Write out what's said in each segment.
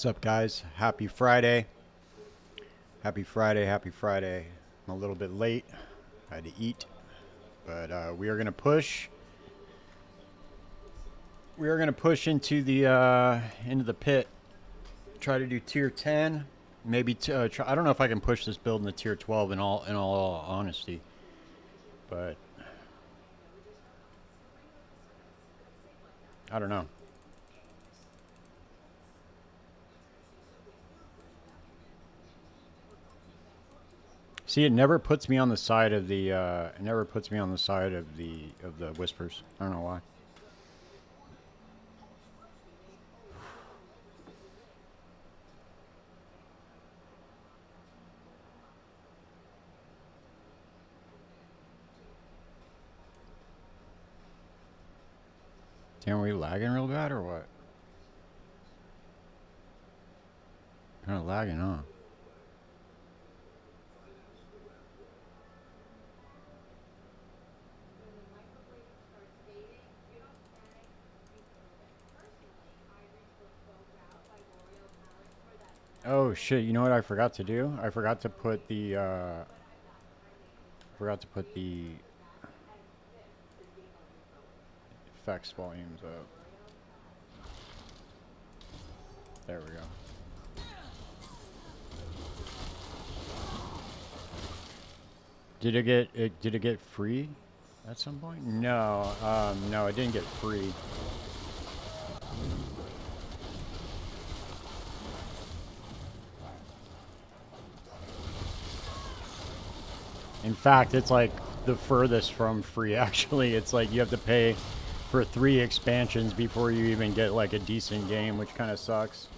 What's up, guys? Happy Friday. Happy Friday, happy Friday. I'm a little bit late. I had to eat. But we are going to push. We are going to push into the pit. Try to do tier 10. Maybe I don't know if I can push this build into tier 12 in all honesty. But I don't know. See, it never puts me on the side of the whispers. I don't know why. Damn, are we lagging real bad or what? Kind of lagging, huh? Oh shit! You know what I forgot to do? I forgot to put the effects volumes up. There we go. Did it get free at some point? No, no, it didn't get free. In fact, it's like the furthest from free, actually. It's like you have to pay for 3 expansions before you even get like a decent game, which kind of sucks.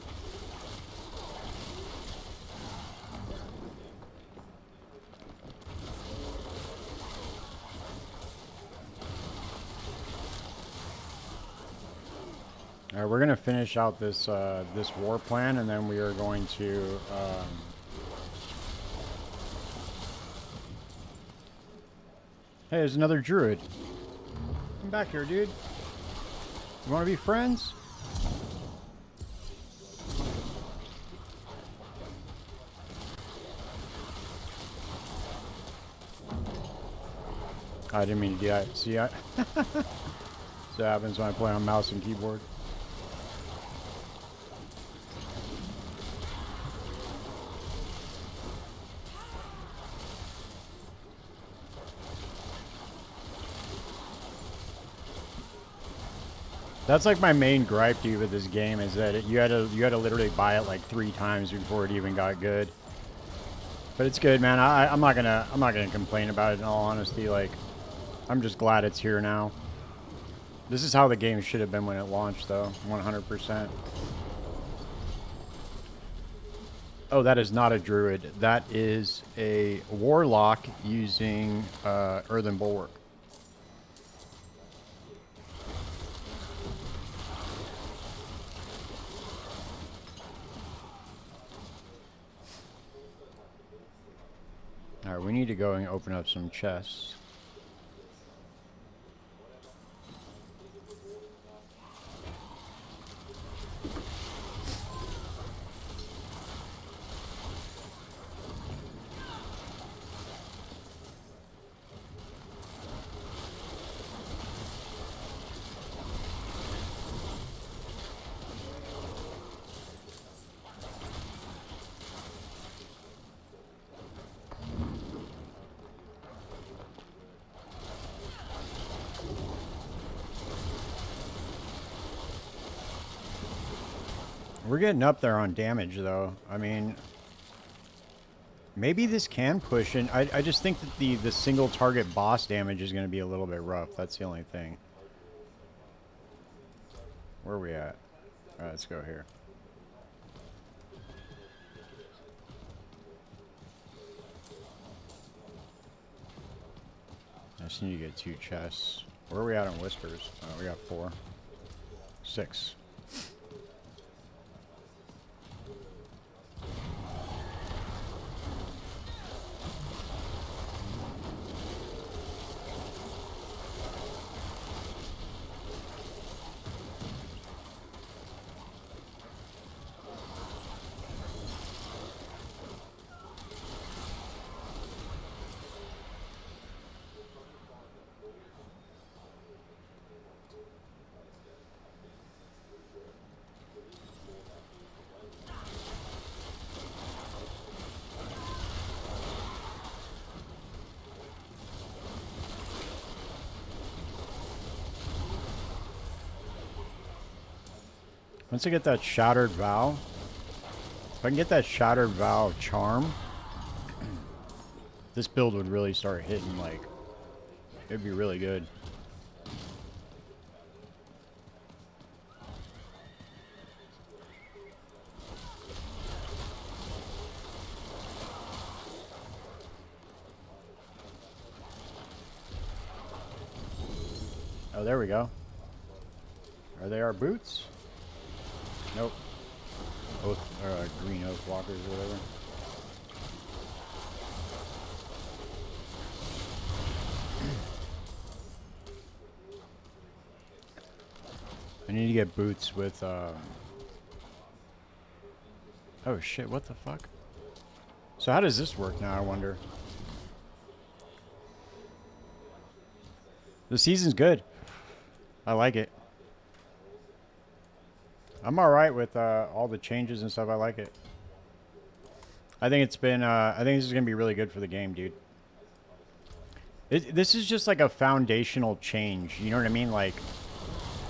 All right, we're gonna finish out this this war plan, and then we are going to. Hey, there's another Druid. Come back here, dude. You want to be friends? I didn't mean to do that. See, that's what happens when I play on mouse and keyboard. That's like my main gripe, dude, with this game is that you had to literally buy it like 3 times before it even got good. But it's good, man. I'm not gonna complain about it in all honesty. Like, I'm just glad it's here now. This is how the game should have been when it launched, though. 100%. Oh, that is not a Druid. That is a Warlock using Earthen Bulwark. All right, we need to go and open up some chests. We're getting up there on damage, though. I mean, maybe this can push, and I just think that the single target boss damage is going to be a little bit rough. That's the only thing. Where are we at? All right, let's go here. I just need to get 2 chests. Where are we at on whispers? Oh, we got 4. 6. Once I get that Shattered Vow, if I can get that Shattered Vow charm, this build would really start hitting, like, it'd be really good. Oh, there we go. Are they our boots? Nope. Oath, or green oath walkers or whatever. I need to get boots with, oh shit, what the fuck? So how does this work now, I wonder? The season's good. I like it. I'm alright with all the changes and stuff. I like it. I think it's been, I think this is going to be really good for the game, dude. This is just like a foundational change. You know what I mean? Like,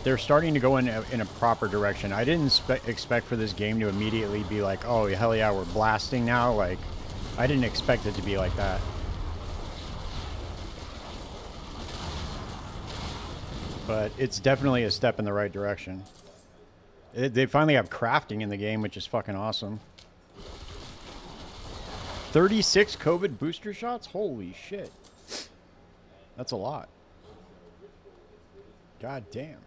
they're starting to go in a proper direction. I didn't expect for this game to immediately be like, oh, hell yeah, we're blasting now. Like, I didn't expect it to be like that. But it's definitely a step in the right direction. They finally have crafting in the game, which is fucking awesome. 36 COVID booster shots? Holy shit. That's a lot. God damn.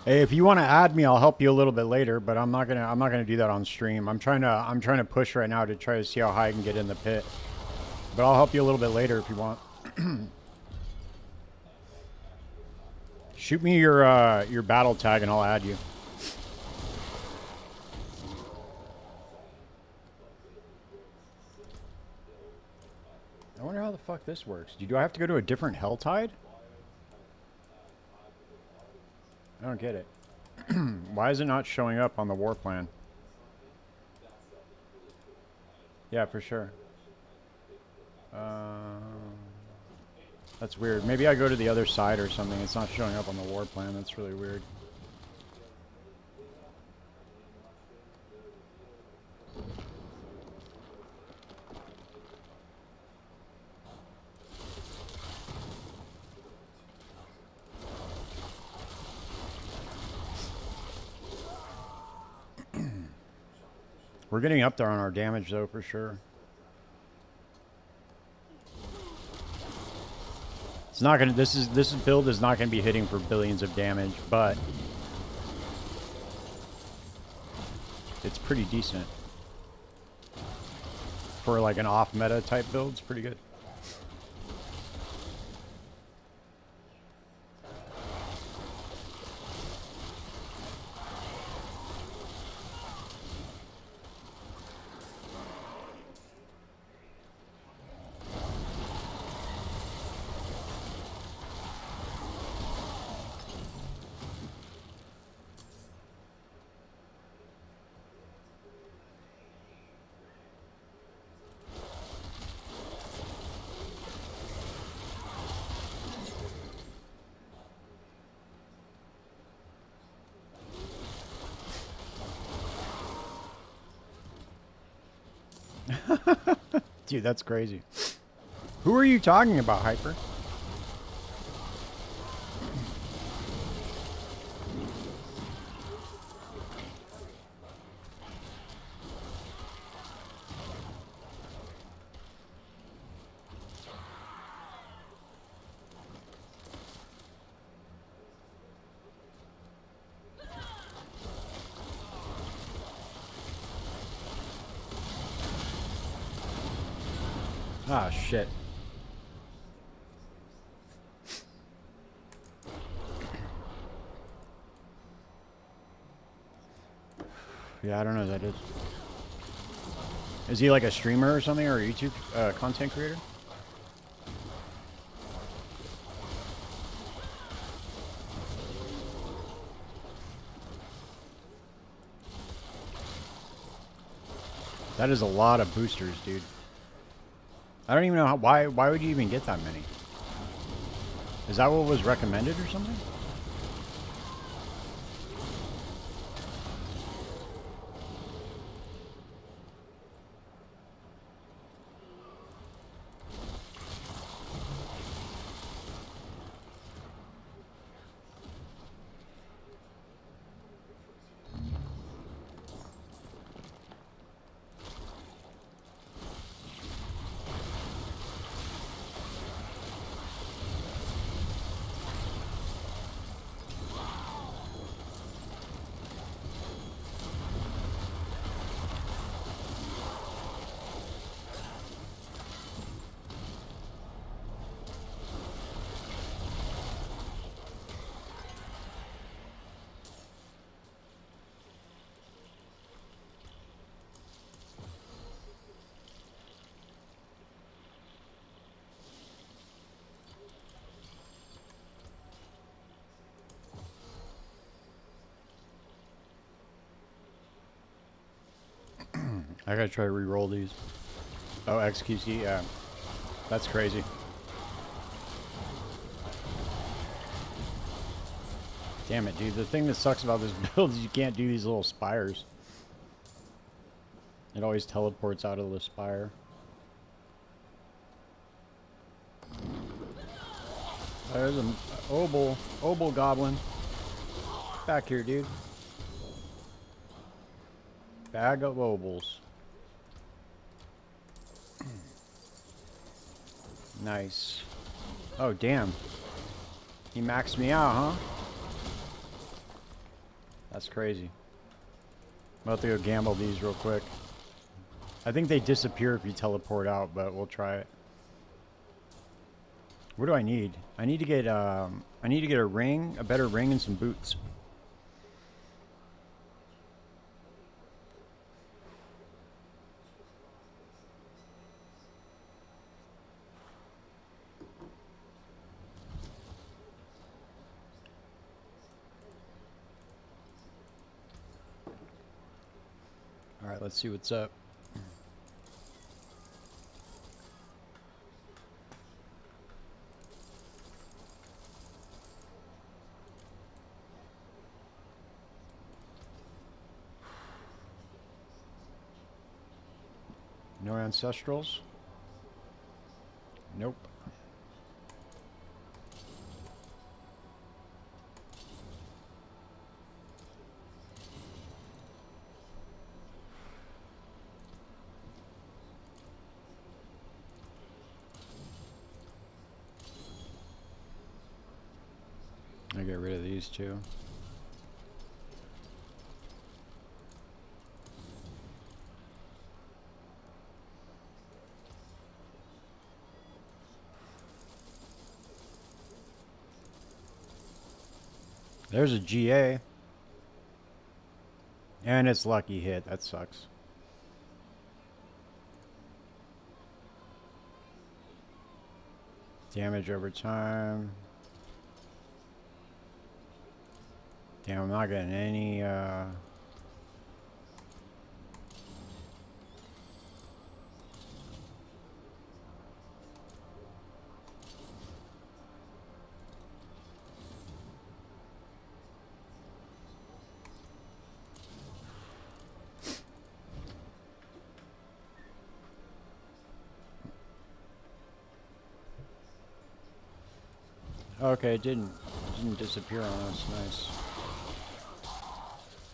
Hey, if you want to add me, I'll help you a little bit later, but I'm not gonna do that on stream. I'm trying to push right now to try to see how high I can get in the pit. But I'll help you a little bit later if you want. Shoot me your battle tag and I'll add you. I wonder how the fuck this works. Do I have to go to a different Helltide? I don't get it. Why is it not showing up on the war plan? Yeah, for sure. That's weird. Maybe I go to the other side or something. It's not showing up on the war plan. That's really weird. We're getting up there on our damage, though, for sure. It's not gonna. This build is not gonna be hitting for billions of damage, but it's pretty decent for like an off-meta type build. It's pretty good. Dude, that's crazy. Who are you talking about, Hyper? Ah, shit. Yeah, I don't know who that is. Is he like a streamer or something, or a YouTube content creator? That is a lot of boosters, dude. I don't even know how, why would you even get that many? Is that what was recommended or something? I gotta try to re-roll these. Oh, XQC, yeah. That's crazy. Damn it, dude. The thing that sucks about this build is you can't do these little spires. It always teleports out of the spire. There's an obol goblin. Back here, dude. Bag of obols. Nice. Oh, damn. He maxed me out, huh? That's crazy. I'm about to go gamble these real quick. I think they disappear if you teleport out, but we'll try it. What do I need? I need to get a ring, a better ring, and some boots. All right, let's see what's up. No ancestrals? Nope. I get rid of these two. There's a GA. And it's lucky hit. That sucks. Damage over time. Damn, I'm not getting any, Okay, it didn't disappear on us. Nice.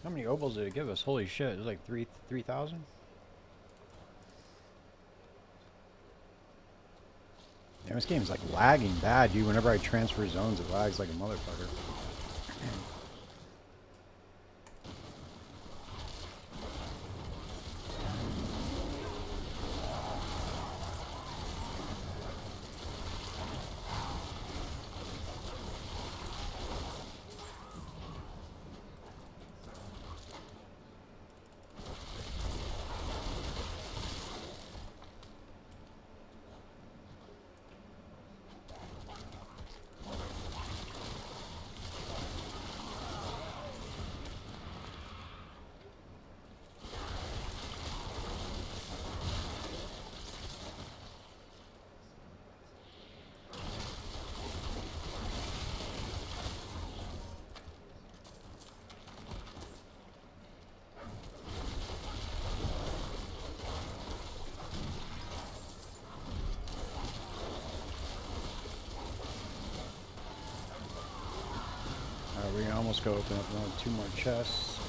How many obols did it give us? Holy shit, it was like 3,000? Damn, this game's like lagging bad, dude. Whenever I transfer zones, it lags like a motherfucker. we can almost go open up another 2 more chests.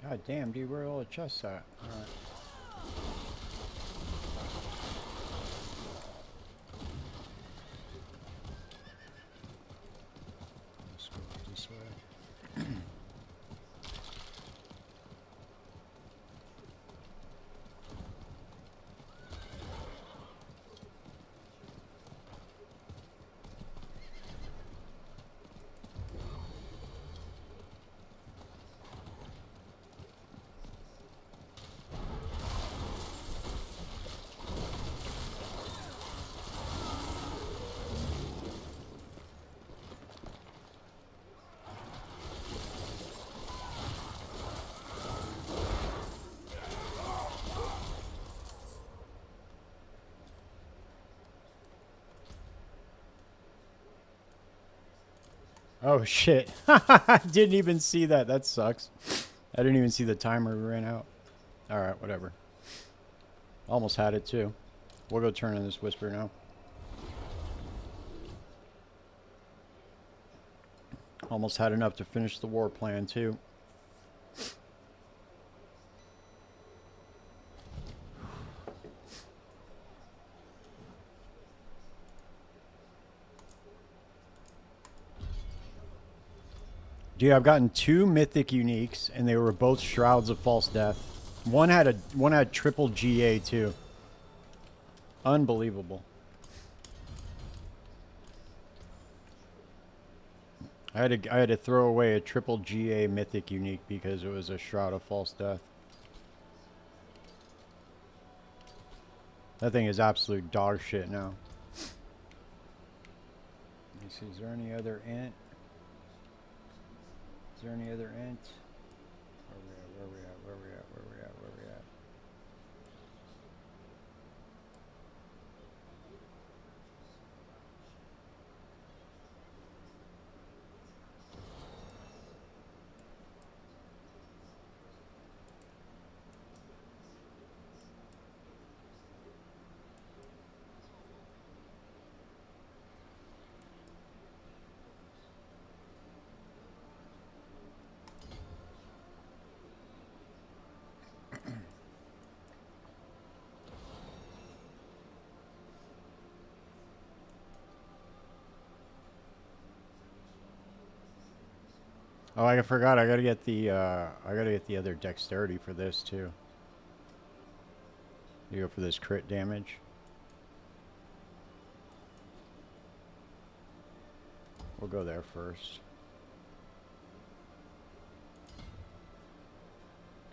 God damn, dude, where are all the chests at? Alright. Let's go this way. Oh shit. I didn't even see that. That sucks. I didn't even see the timer ran out. Alright, whatever. Almost had it too. We'll go turn in this whisper now. Almost had enough to finish the war plan too. Dude, I've gotten 2 mythic uniques, and they were both Shrouds of False Death. One had triple GA too. Unbelievable. I had to throw away a triple GA mythic unique because it was a Shroud of False Death. That thing is absolute dog shit now. Let me see, is there any other int? Is there any other int? Where we at? Where we at? Where we at? Where we at? Oh, I forgot. I gotta get the other dexterity for this too. You go for this crit damage. We'll go there first.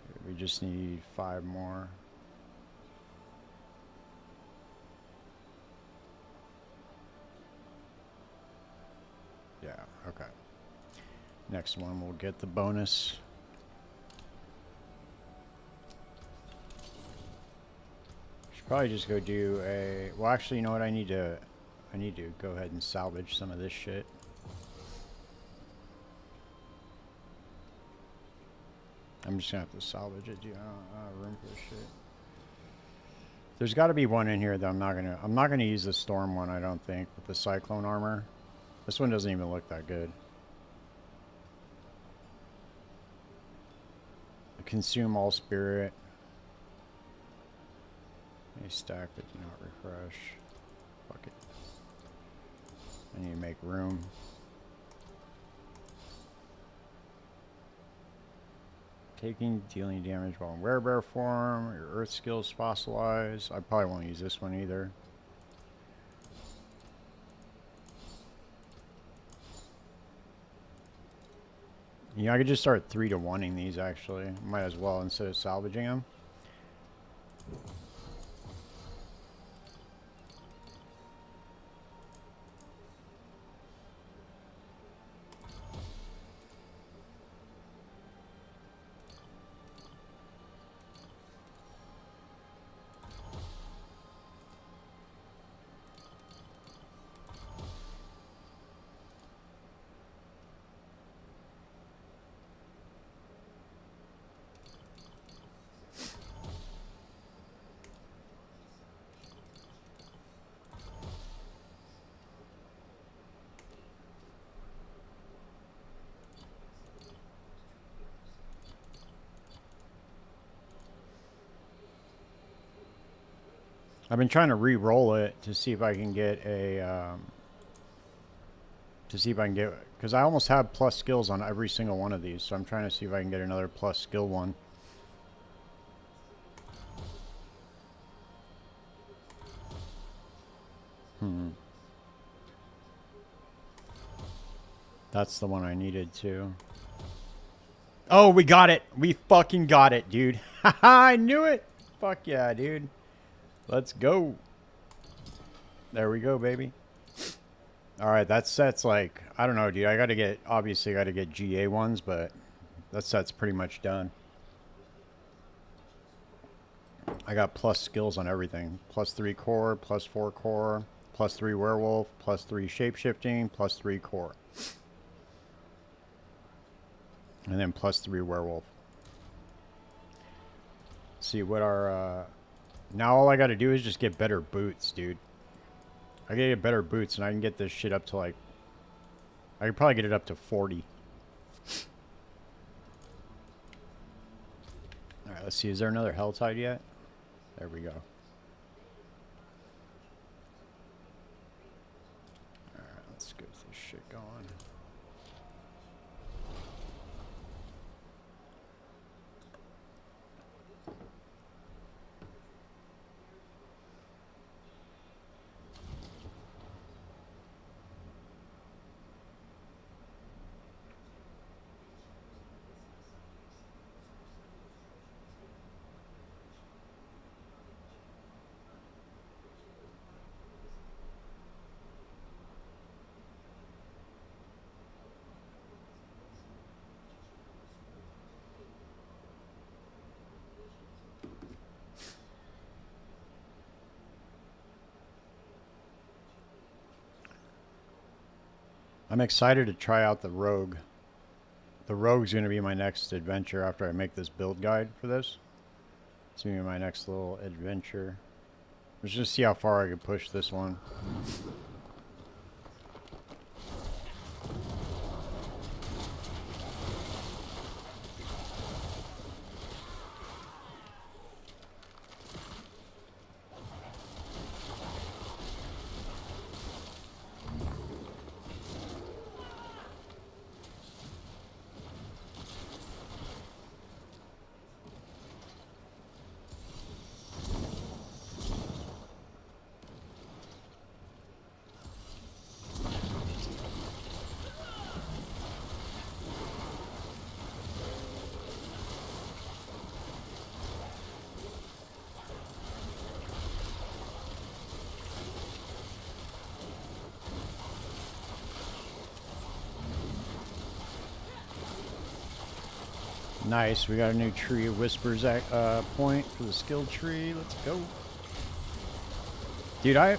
Okay, we just need 5 more. Yeah, okay. Next one, we'll get the bonus. Should probably just go do a... Well, actually, you know what? I need to go ahead and salvage some of this shit. I'm just gonna have to salvage it, dude. I don't have room for this shit. There's got to be one in here that I'm not gonna use the storm one. I don't think with the cyclone armor. This one doesn't even look that good. Consume all spirit. May stack but do not refresh. Fuck it. I need to make room. Dealing damage while in werebear form. Your earth skills fossilize. I probably won't use this one either. Yeah, I could just start 3 to 1-ing these actually. Might as well instead of salvaging them. I've been trying to re-roll it to see if I can get a, because I almost have plus skills on every single one of these, so I'm trying to see if I can get another plus skill one. That's the one I needed too. Oh, we got it. We fucking got it, dude. I knew it. Fuck yeah, dude. Let's go. There we go, baby. All right, that set's like, I don't know, dude. Obviously I got to get GA ones, but that set's pretty much done. I got plus skills on everything. +3 core, +4 core, +3 werewolf, +3 shapeshifting, +3 core. And then +3 werewolf. See what our, now all I got to do is just get better boots, dude. I gotta get better boots and I can get this shit up to like, I could probably get it up to 40. Alright, let's see. Is there another hell tide yet? There we go. Alright, let's get this shit going. I'm excited to try out the rogue. The rogue's going to be my next adventure after I make this build guide for this. It's going to be my next little adventure. Let's just see how far I can push this one. Nice, we got a new tree of whispers at point for the skill tree. Let's go. Dude, I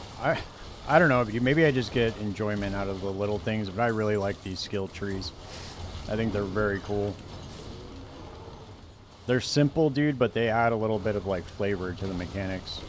don't know, maybe I just get enjoyment out of the little things, but I really like these skill trees. I think they're very cool. They're simple, dude, but they add a little bit of like flavor to the mechanics.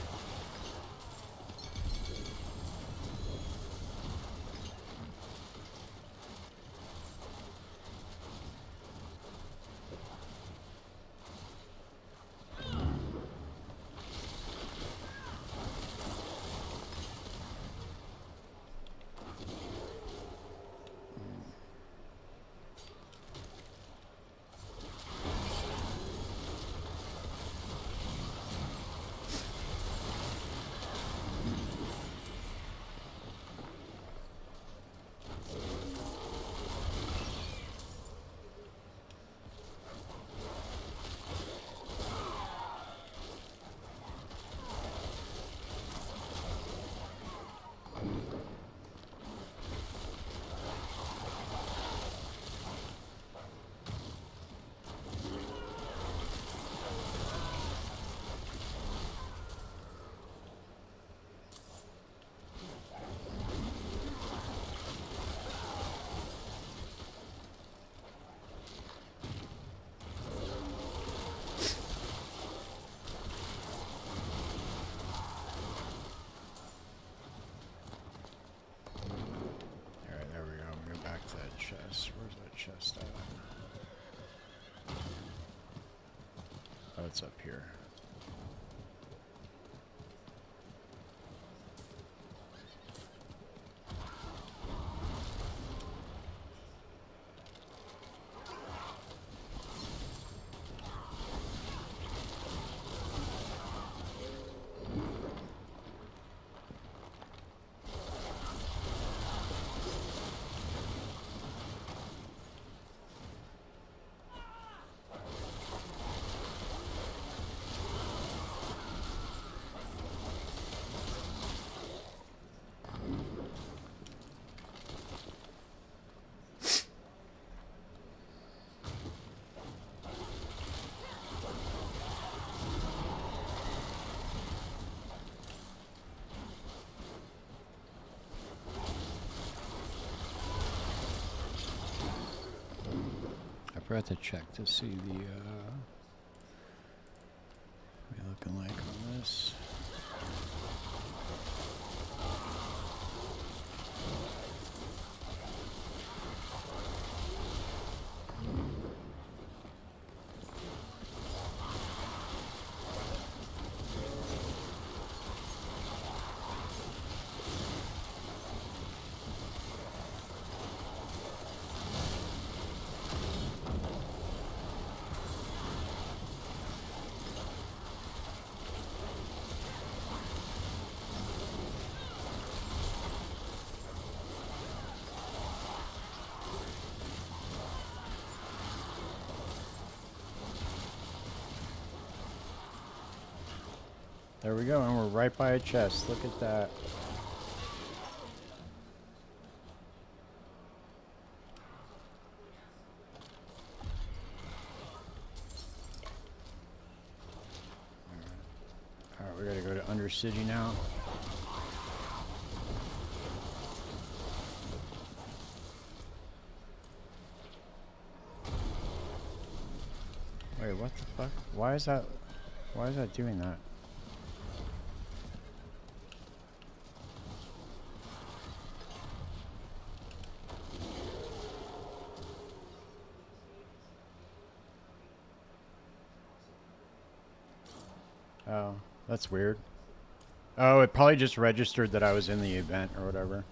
Where's that chest at? Oh, it's up here. forgot to check to see the what are we looking like on this. There we go, and we're right by a chest. Look at that. Alright, we gotta go to Undercity now. Wait, what the fuck? Why is that doing that? Oh, that's weird. Oh, it probably just registered that I was in the event or whatever.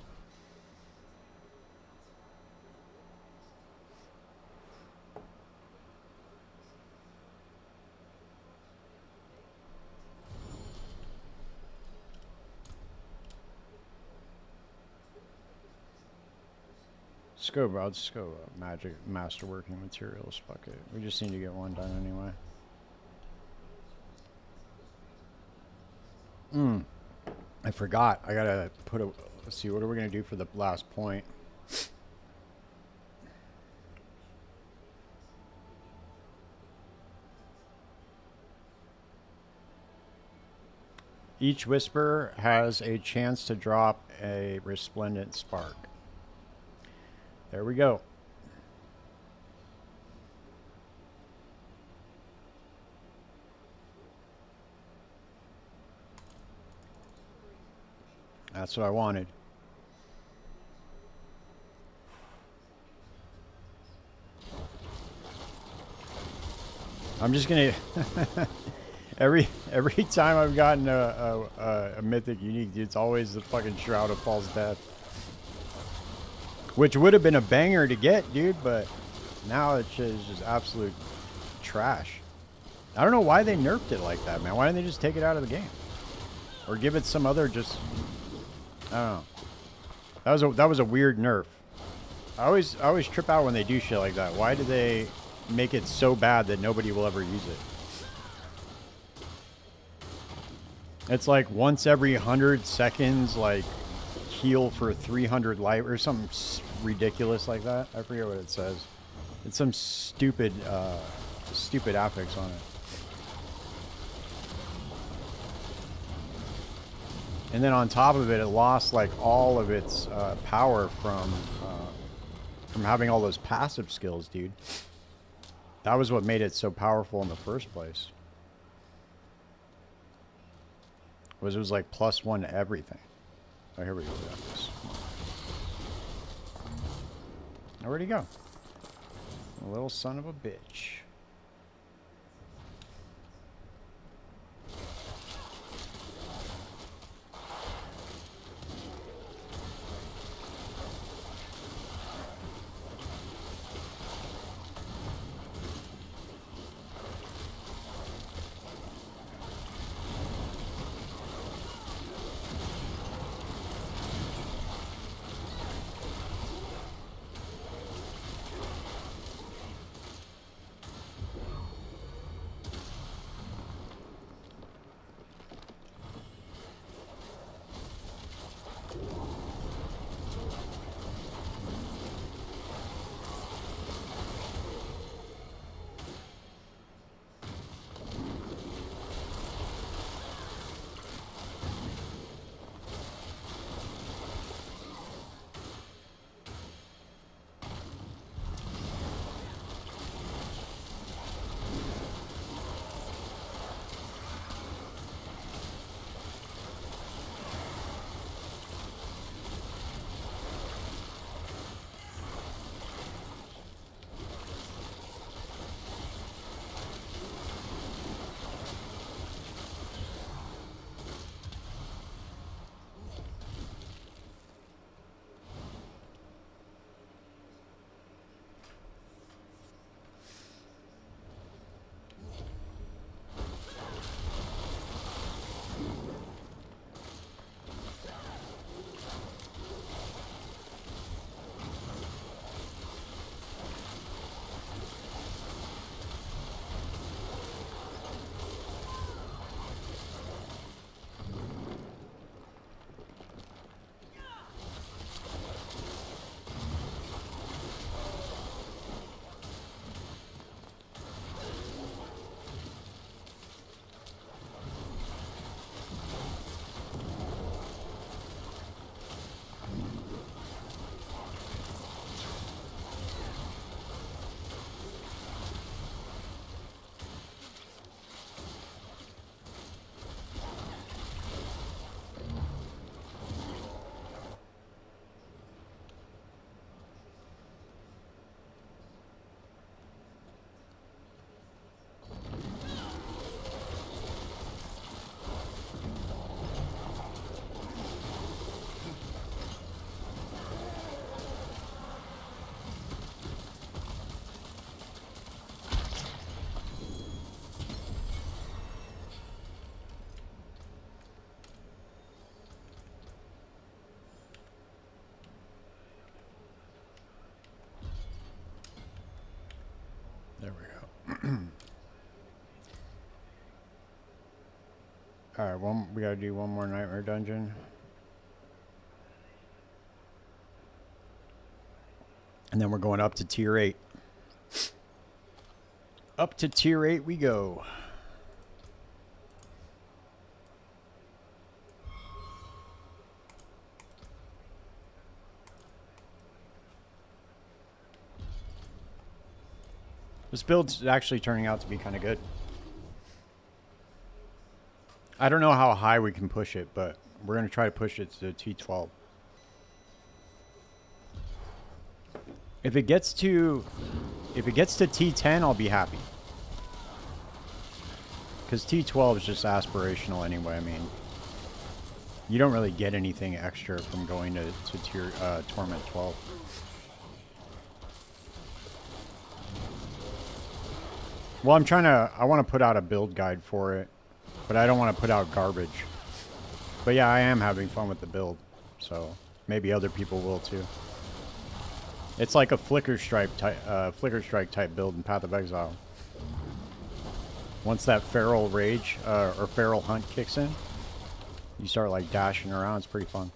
Let's go, bro. Let's go. Magic masterworking materials. Fuck it. We just need to get one done anyway. I forgot. I gotta put a. Let's see. What are we gonna do for the last point? Each whisper has a chance to drop a resplendent spark. There we go. That's what I wanted. I'm just gonna every time I've gotten a mythic unique, it's always the fucking Shroud of False Death. Which would have been a banger to get, dude, but now it's just absolute trash. I don't know why they nerfed it like that, man. Why didn't they just take it out of the game? Or give it some other just... I don't know. That was a weird nerf. I always trip out when they do shit like that. Why do they make it so bad that nobody will ever use it? It's like once every 100 seconds, like... heal for 300 life or something ridiculous like that. I forget what it says. It's some stupid stupid affix on it. And then on top of it, it lost like all of its power from having all those passive skills, dude. That was what made it so powerful in the first place. It was like +1 to everything. Oh, here we go. We got this. Now, where'd he go? A little son of a bitch. There we go. Alright, we gotta do one more nightmare dungeon. And then we're going up to tier 8. Up to tier 8 we go. This build's actually turning out to be kind of good. I don't know how high we can push it, but we're going to try to push it to T12. If it gets to T10, I'll be happy. Because T12 is just aspirational anyway. I mean, you don't really get anything extra from going to tier Torment 12. Well, I want to put out a build guide for it, but I don't want to put out garbage. But yeah, I am having fun with the build, so maybe other people will too. It's like a Flicker Strike type build in Path of Exile. Once that Feral Rage or Feral Hunt kicks in, you start like dashing around. It's pretty fun.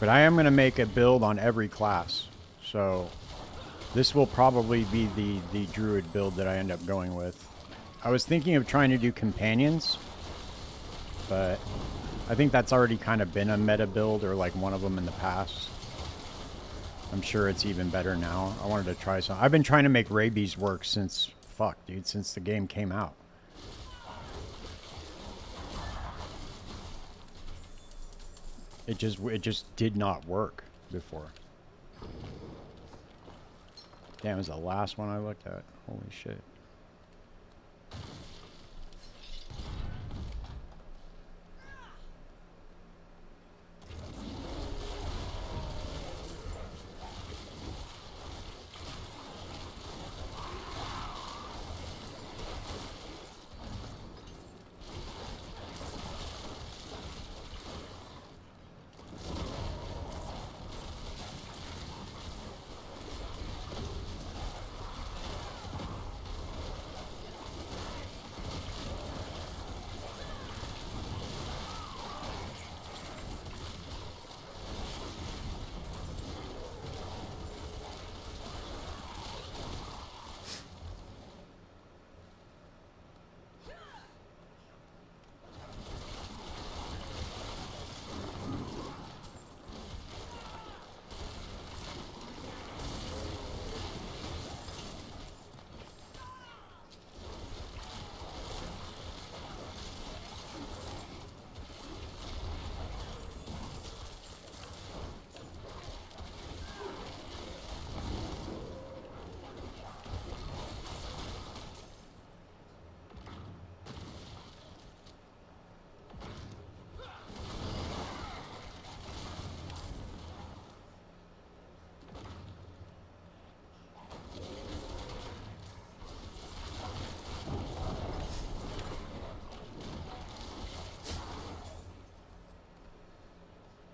But I am going to make a build on every class. So this will probably be the Druid build that I end up going with. I was thinking of trying to do companions, but I think that's already kind of been a meta build or like one of them in the past. I'm sure it's even better now. I wanted to try some. I've been trying to make rabies work since the game came out. It just did not work before. Damn, it was the last one I looked at. Holy shit.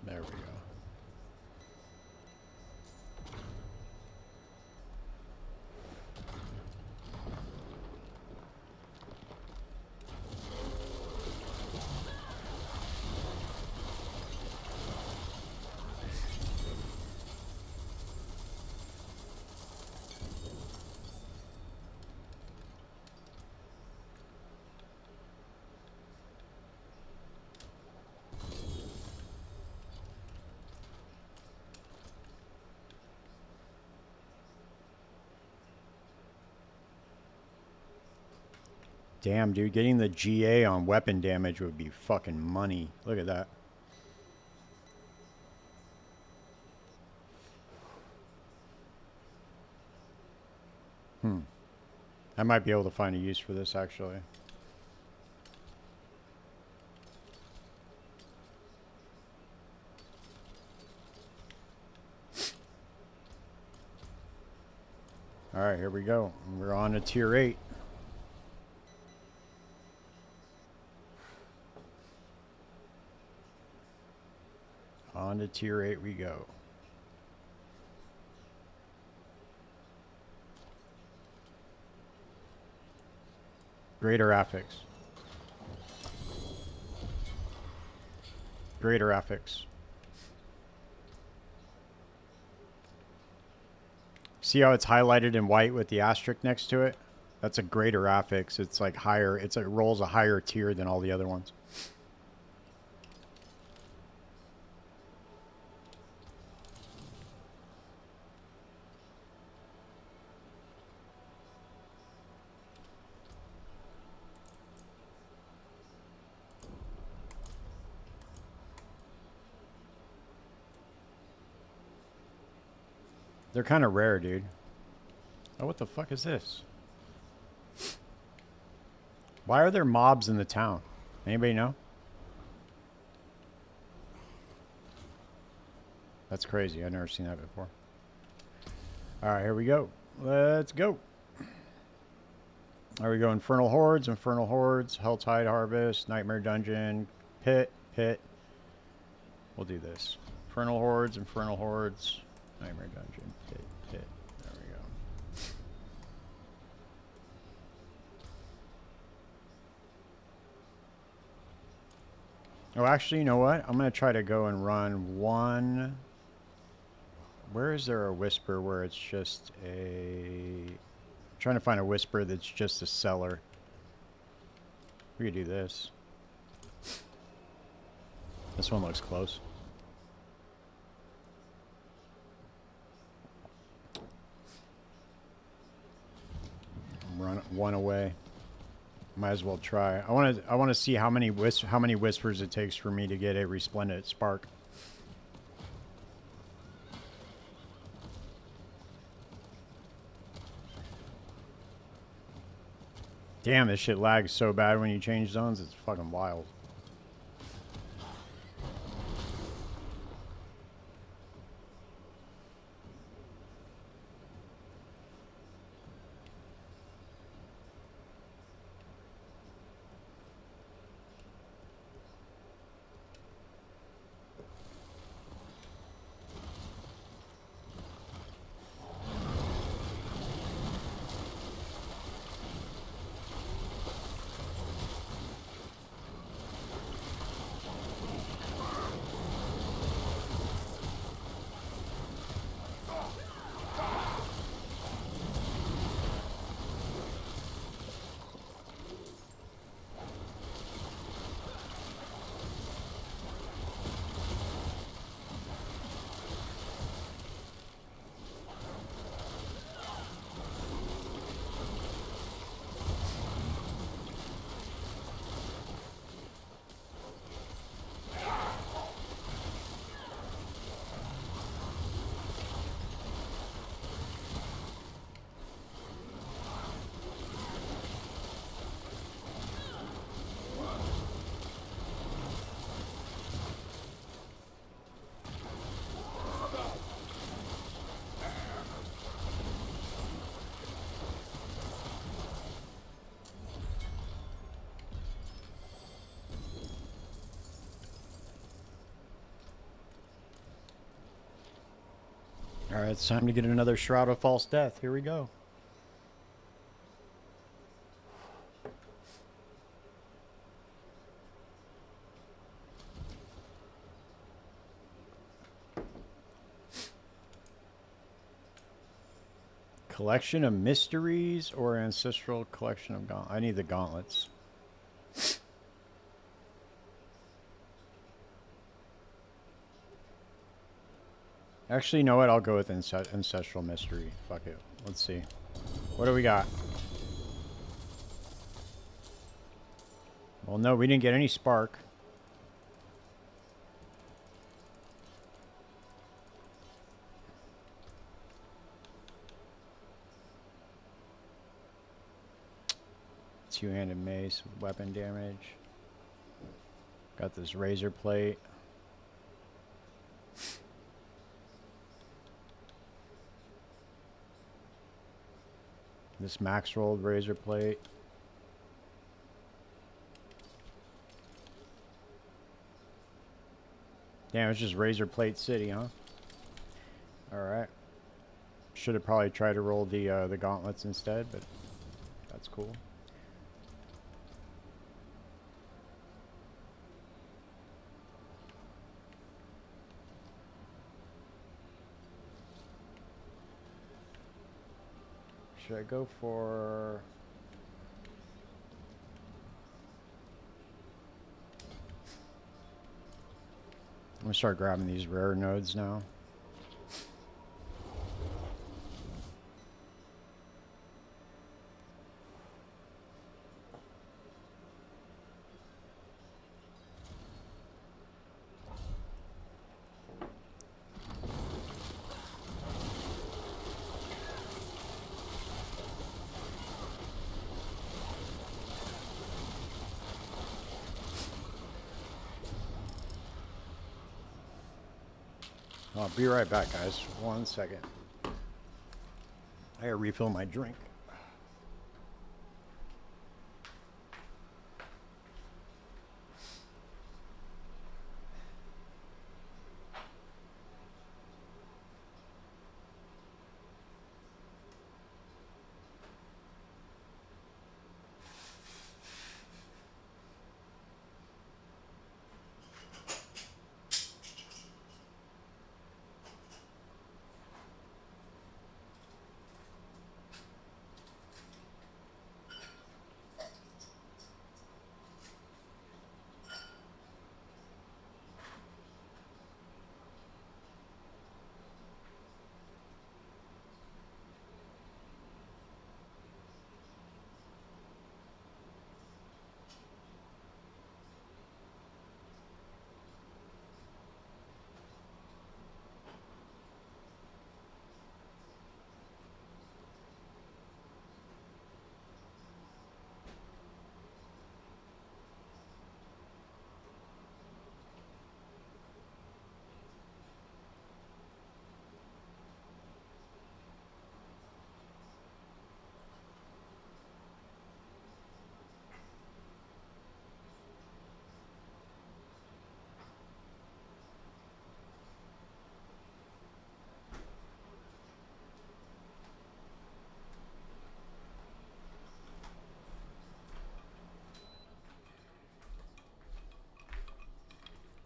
There we go. Damn, dude, getting the GA on weapon damage would be fucking money. Look at that. I might be able to find a use for this, actually. Alright, here we go. We're on to tier 8. On to tier 8 we go. Greater affix. Greater affix. See how it's highlighted in white with the asterisk next to it? That's a greater affix. It's like higher. It rolls a higher tier than all the other ones. They're kind of rare, dude. Oh, what the fuck is this? Why are there mobs in the town? Anybody know? That's crazy. I've never seen that before. Alright, here we go. Let's go. There we go. Infernal Hordes, Helltide Harvest, Nightmare Dungeon, Pit. We'll do this. Infernal Hordes, Nightmare Dungeon, Pit. There we go. Oh, actually, you know what? I'm going to try to go and run one. Where is there a whisper where it's just a... I'm trying to find a whisper that's just a cellar. We could do this. This one looks close. Run one away. Might as well try. I want to see how many whispers it takes for me to get a resplendent spark. Damn, this shit lags so bad when you change zones. It's fucking wild. Alright, it's time to get another Shroud of False Death. Here we go. Collection of Mysteries or Ancestral Collection of Gauntlets? I need the Gauntlets. Actually, you know what? I'll go with Ancestral Mystery. Fuck it. Let's see. What do we got? Well, no, we didn't get any spark. Two-handed mace with weapon damage. Got this razor plate. This max rolled razor plate. Damn, it's just razor plate city, huh? Alright. Should have probably tried to roll the gauntlets instead, but that's cool. Should I go for... I'm gonna start grabbing these rare nodes now. I'll be right back, guys. 1 second. I gotta refill my drink.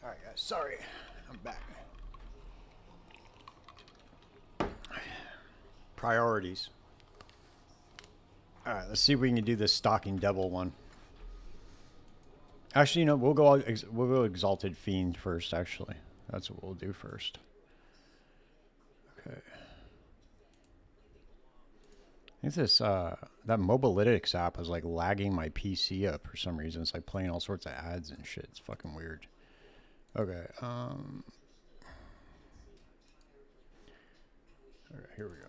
Alright guys, sorry. I'm back. Priorities. Alright, let's see if we can do this stalking devil one. Actually, you know, we'll go Exalted Fiend first, actually. That's what we'll do first. Okay. I think this, that Mobalytics app is like lagging my PC up for some reason. It's like playing all sorts of ads and shit. It's fucking weird. Okay, all right, here we go.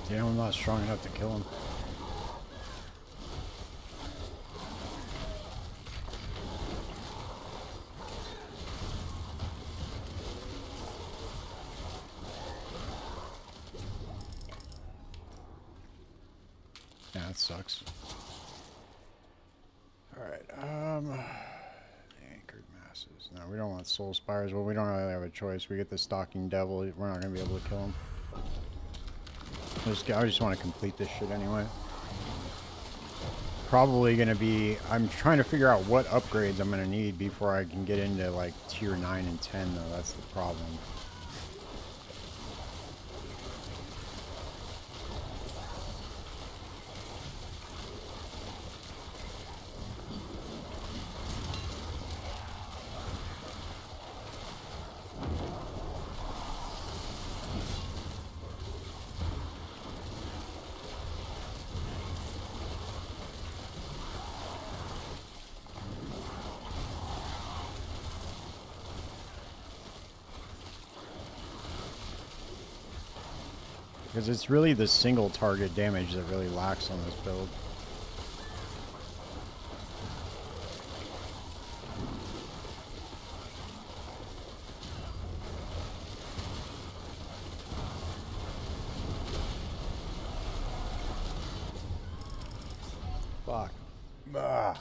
Damn, I'm not strong enough to kill him. Yeah, that sucks. Alright, anchored masses. No, we don't want soul spires. Well, we don't really have a choice. We get the stalking devil. We're not going to be able to kill him. I just want to complete this shit anyway. Probably going to be... I'm trying to figure out what upgrades I'm going to need before I can get into, like, tier 9 and 10, though. That's the problem. Because it's really the single target damage that really lacks on this build. Fuck. Ah.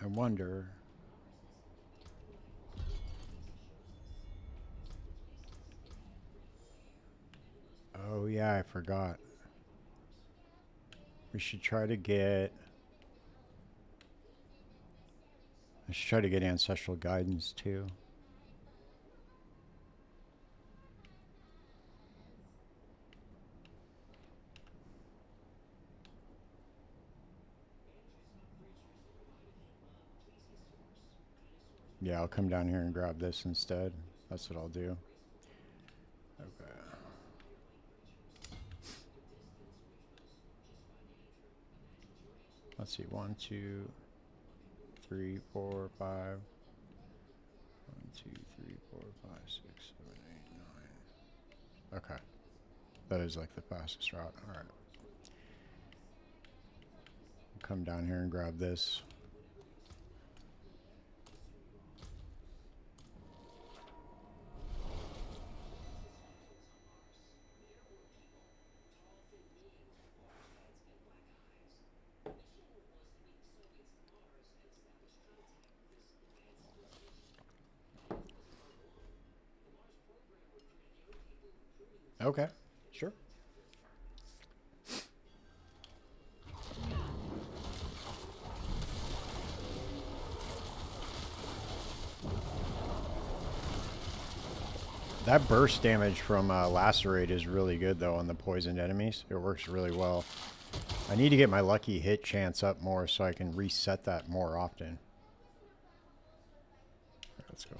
I wonder... Oh yeah, I forgot. We should try to get... I should try to get ancestral guidance too. Yeah, I'll come down here and grab this instead. That's what I'll do. Okay. Let's see. 1, 2, 3, 4, 5. 1, 2, 3, 4, 5, 6, 7, 8, 9. Okay. That is like the fastest route. All right. Come down here and grab this. Okay, sure. That burst damage from Lacerate is really good, though, on the poisoned enemies. It works really well. I need to get my lucky hit chance up more so I can reset that more often. Let's go.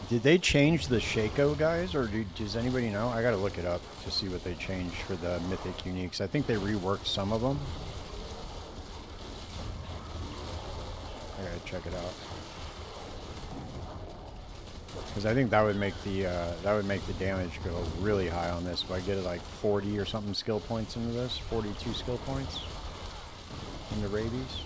Did they change the Shaco, guys, or does anybody know? I gotta look it up to see what they changed for the Mythic Uniques. I think they reworked some of them. I gotta check it out. Because I think that would make the damage go really high on this. If I get it like 40 or something skill points into this, 42 skill points into Rabies.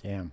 Damn.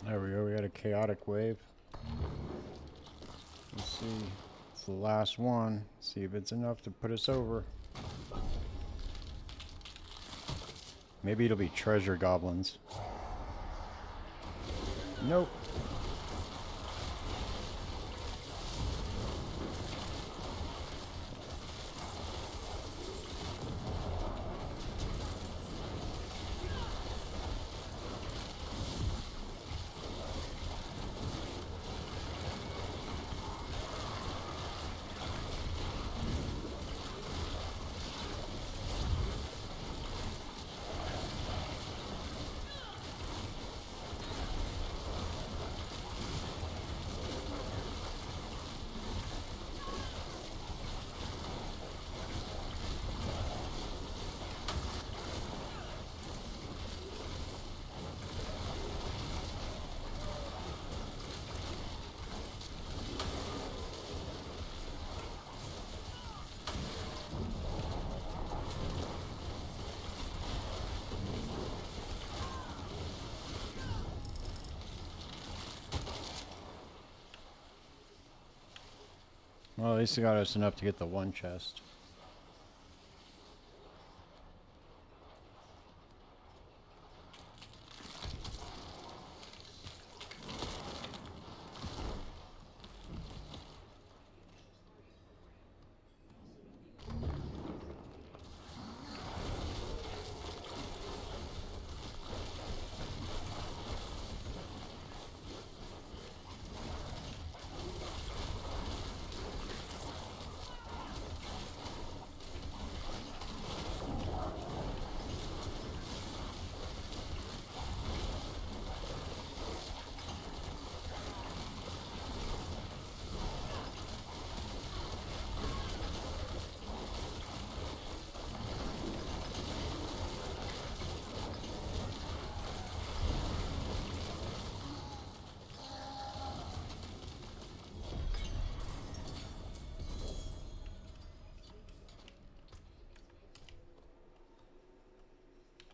There we go, we got a chaotic wave. Let's see. It's the last one. See if it's enough to put us over. Maybe it'll be treasure goblins. Nope. Well, at least it got us enough to get the one chest.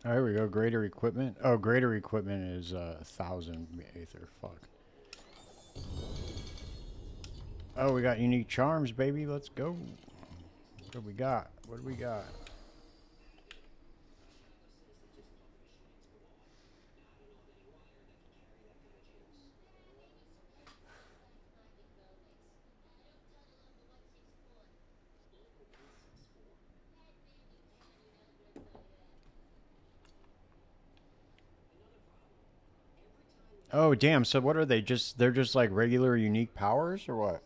Oh, here we go. Greater equipment. Oh, greater equipment is 1,000 Aether. Fuck. Oh, we got unique charms, baby. Let's go. What do we got? What do we got? Oh, damn. So what are they? They're just like regular unique powers or what?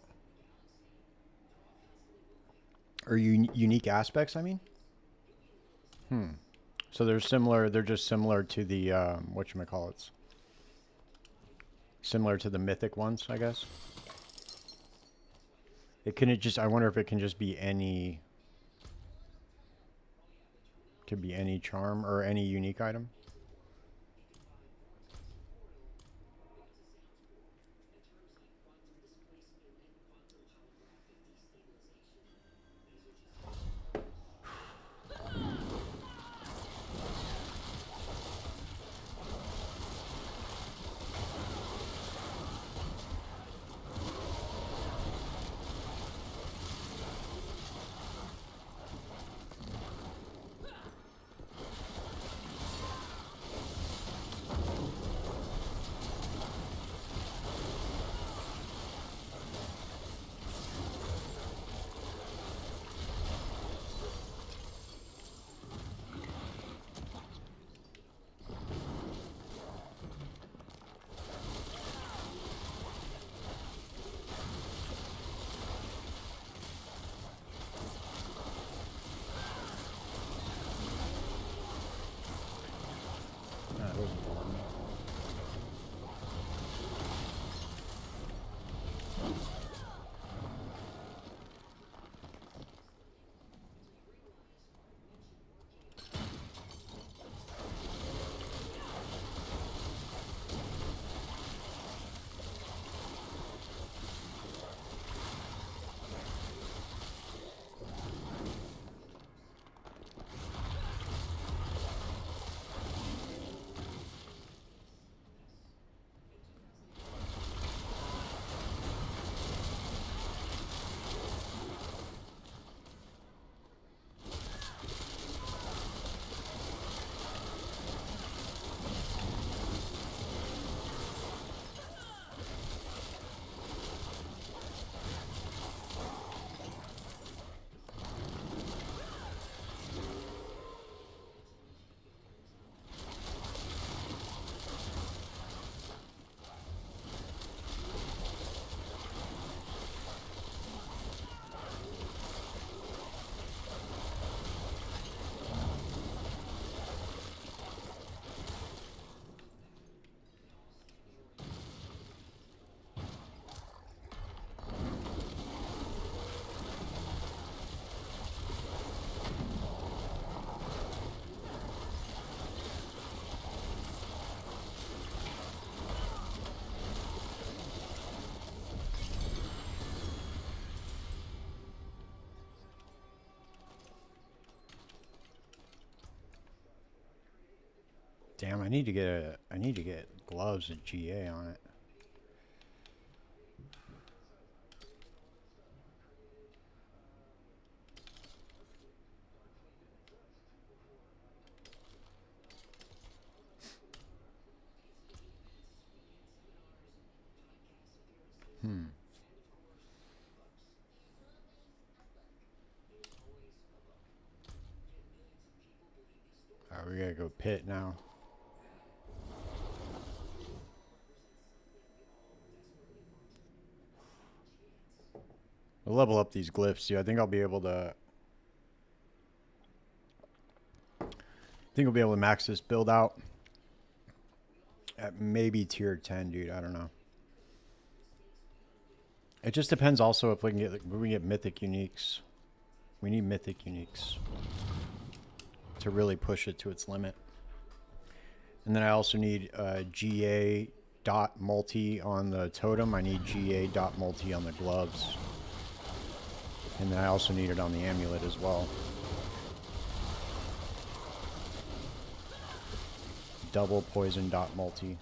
Or unique aspects, I mean? Hmm. So they're similar. They're just similar to the whatchamacallits. Similar to the mythic ones, I guess. It can just. I wonder if it can just be any. Could be any charm or any unique item. Damn, I need to get gloves with GA on it. Alright, we gotta go pit now. We'll level up these glyphs too. I think I'll be able to max this build out at maybe tier 10, dude. I don't know. It just depends also if we can get mythic uniques. We need mythic uniques to really push it to its limit. And then I also need GA dot multi on the totem. I need GA dot multi on the gloves. And then I also need it on the amulet as well. Double poison dot multi.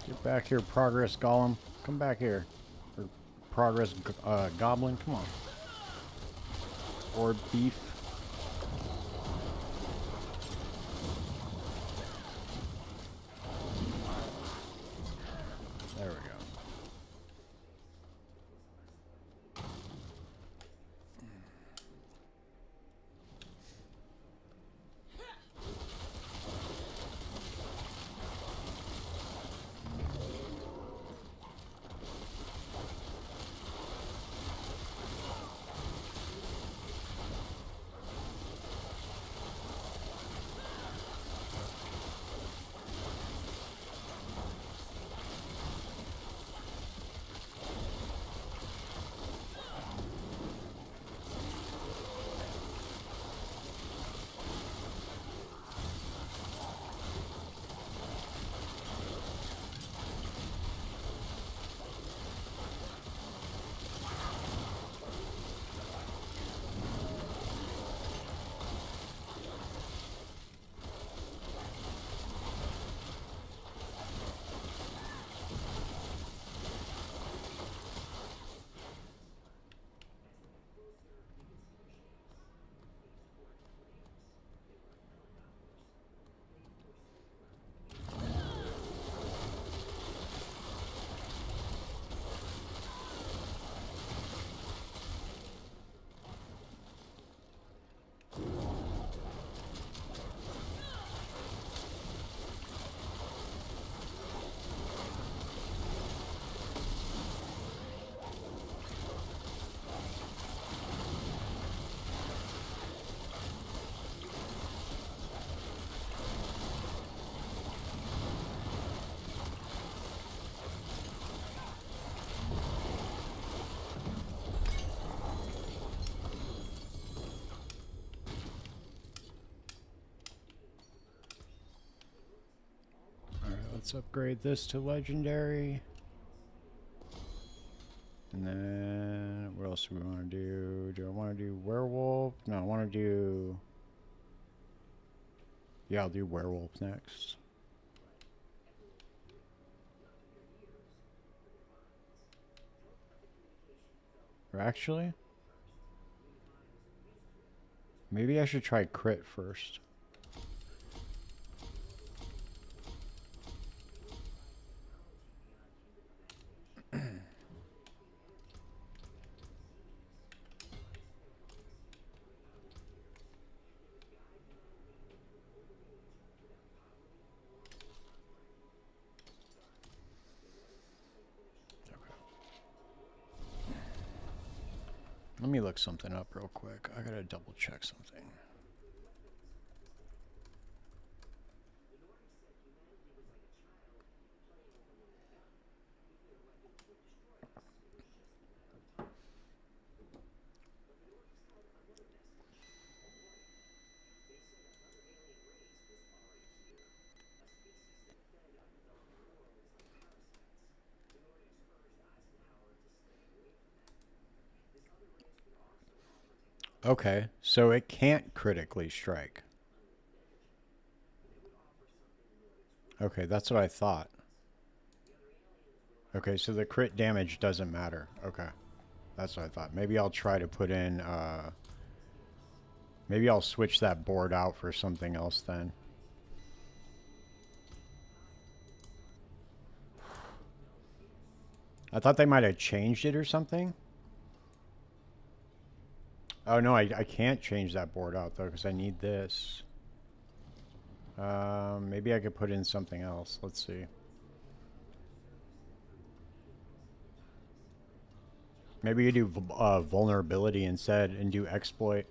Get back here, Progress Golem. Come back here. Or Progress Goblin. Come on. Or Beef. There we go. Let's upgrade this to legendary. And then what else do we want to do? Do I want to do werewolf? No, I want to do... Yeah, I'll do werewolf next. Or actually, maybe I should try crit first. Let me look something up real quick. I gotta double check something. Okay, so it can't critically strike. Okay, that's what I thought. Okay, so the crit damage doesn't matter. Okay, that's what I thought. Maybe I'll try to put in, maybe I'll switch that board out for something else then. I thought they might have changed it or something. Oh, no, I can't change that board out, though, because I need this. Maybe I could put in something else. Let's see. Maybe you do vulnerability instead and do exploit.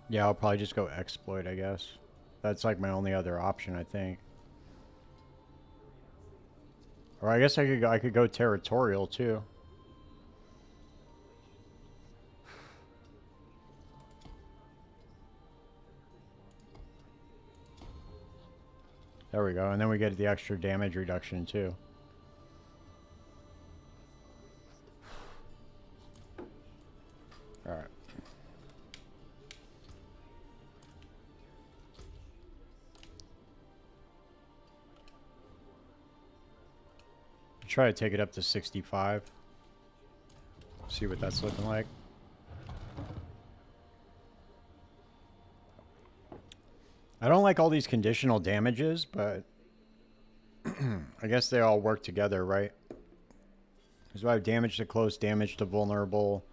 Yeah, I'll probably just go exploit, I guess. That's like my only other option, I think. Or I guess I could go territorial too. There we go, and then we get the extra damage reduction too. Alright. Try to take it up to 65. See what that's looking like. I don't like all these conditional damages, but I guess they all work together, right? So I have damage to close, damage to vulnerable,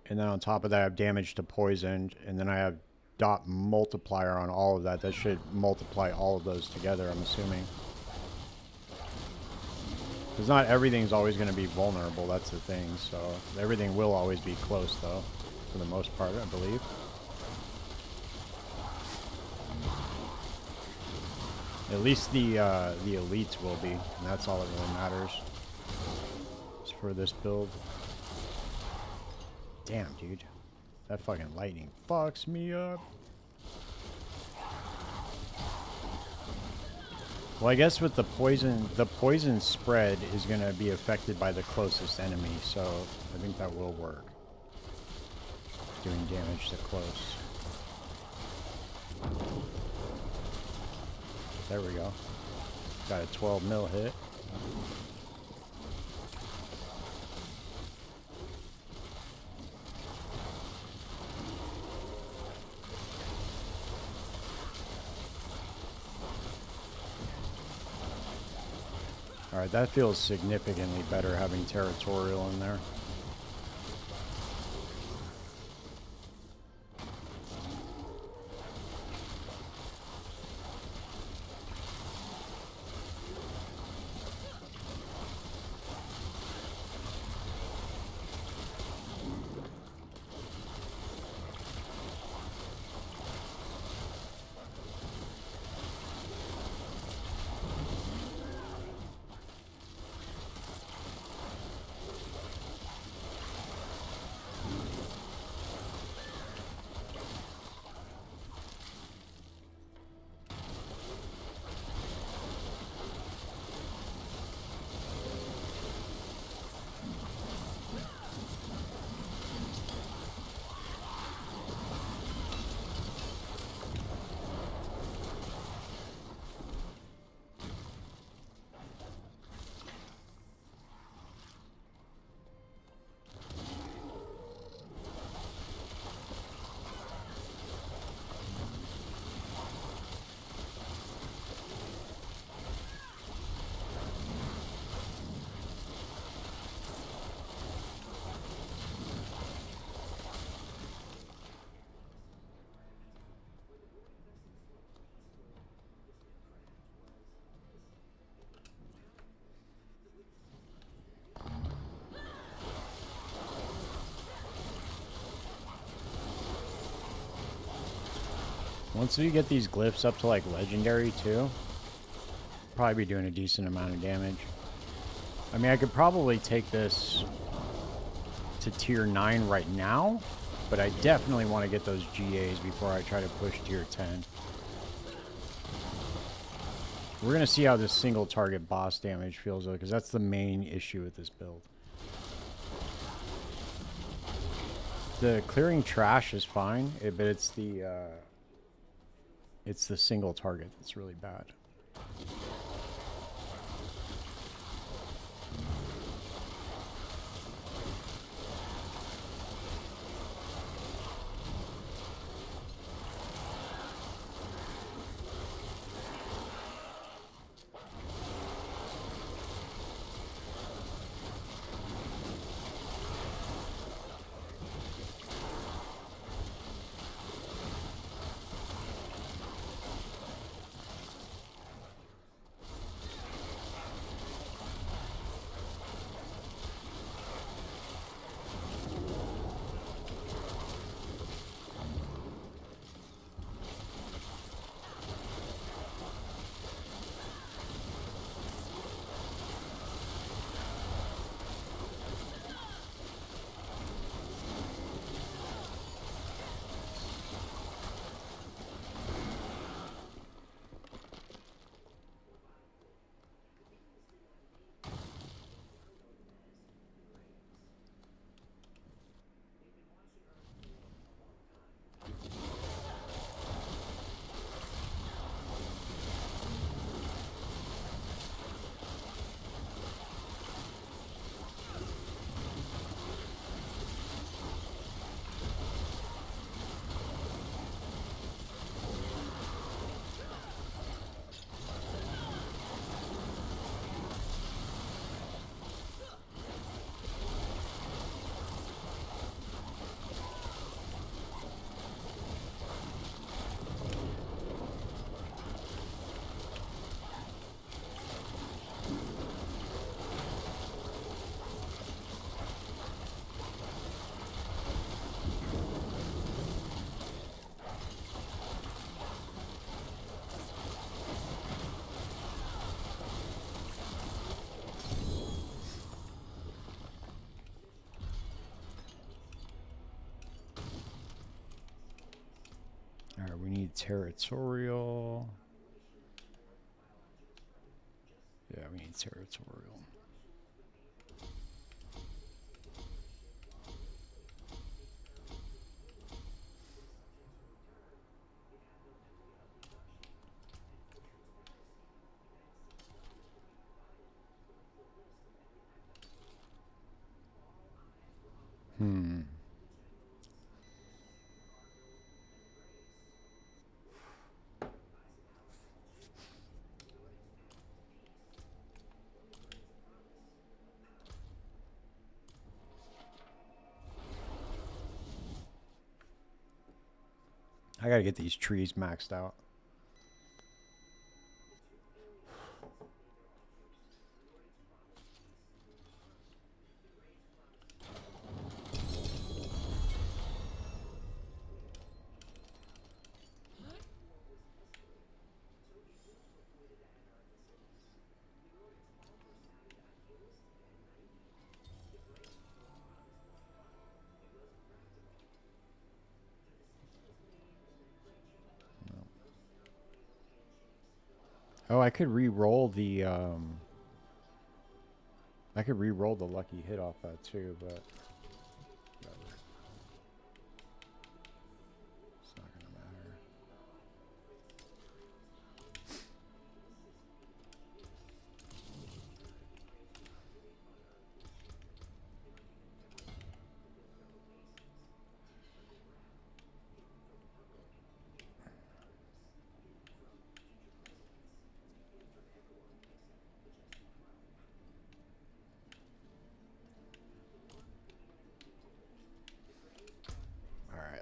and then on top of that I have damage to poisoned, and then I have DoT multiplier on all of that. That should multiply all of those together, I'm assuming. Because not everything's always going to be vulnerable, that's the thing. So everything will always be close, though, for the most part, I believe. At least the elites will be, and that's all that really matters. It's for this build. Damn, dude. That fucking lightning fucks me up. Well, I guess with the poison spread is going to be affected by the closest enemy, so I think that will work. Doing damage to close. There we go. Got a 12 mil hit. Alright, that feels significantly better having territorial in there. Once we get these glyphs up to like legendary too, probably be doing a decent amount of damage. I mean, I could probably take this to tier 9 right now, but I definitely want to get those GAs before I try to push tier 10. We're going to see how this single target boss damage feels though, because that's the main issue with this build. The clearing trash is fine, but it's the single target that's really bad. Alright, we need territorial. Yeah, we need territorial. I gotta get these trees maxed out. Oh, I could re-roll the I could re-roll the lucky hit off that too, but whatever. It's not gonna matter.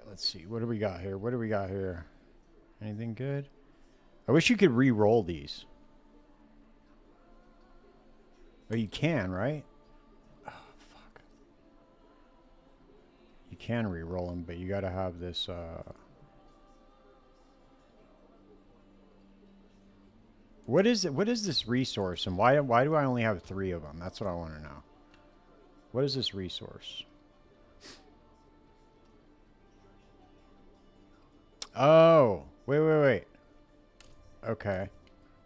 Let's see. What do we got here? What do we got here? Anything good? I wish you could re-roll these. Oh, you can, right? Oh, fuck. You can re-roll them, but you gotta have this, What is it? What is this resource, and why do I only have 3 of them? That's what I want to know. What is this resource? Oh, wait. Okay.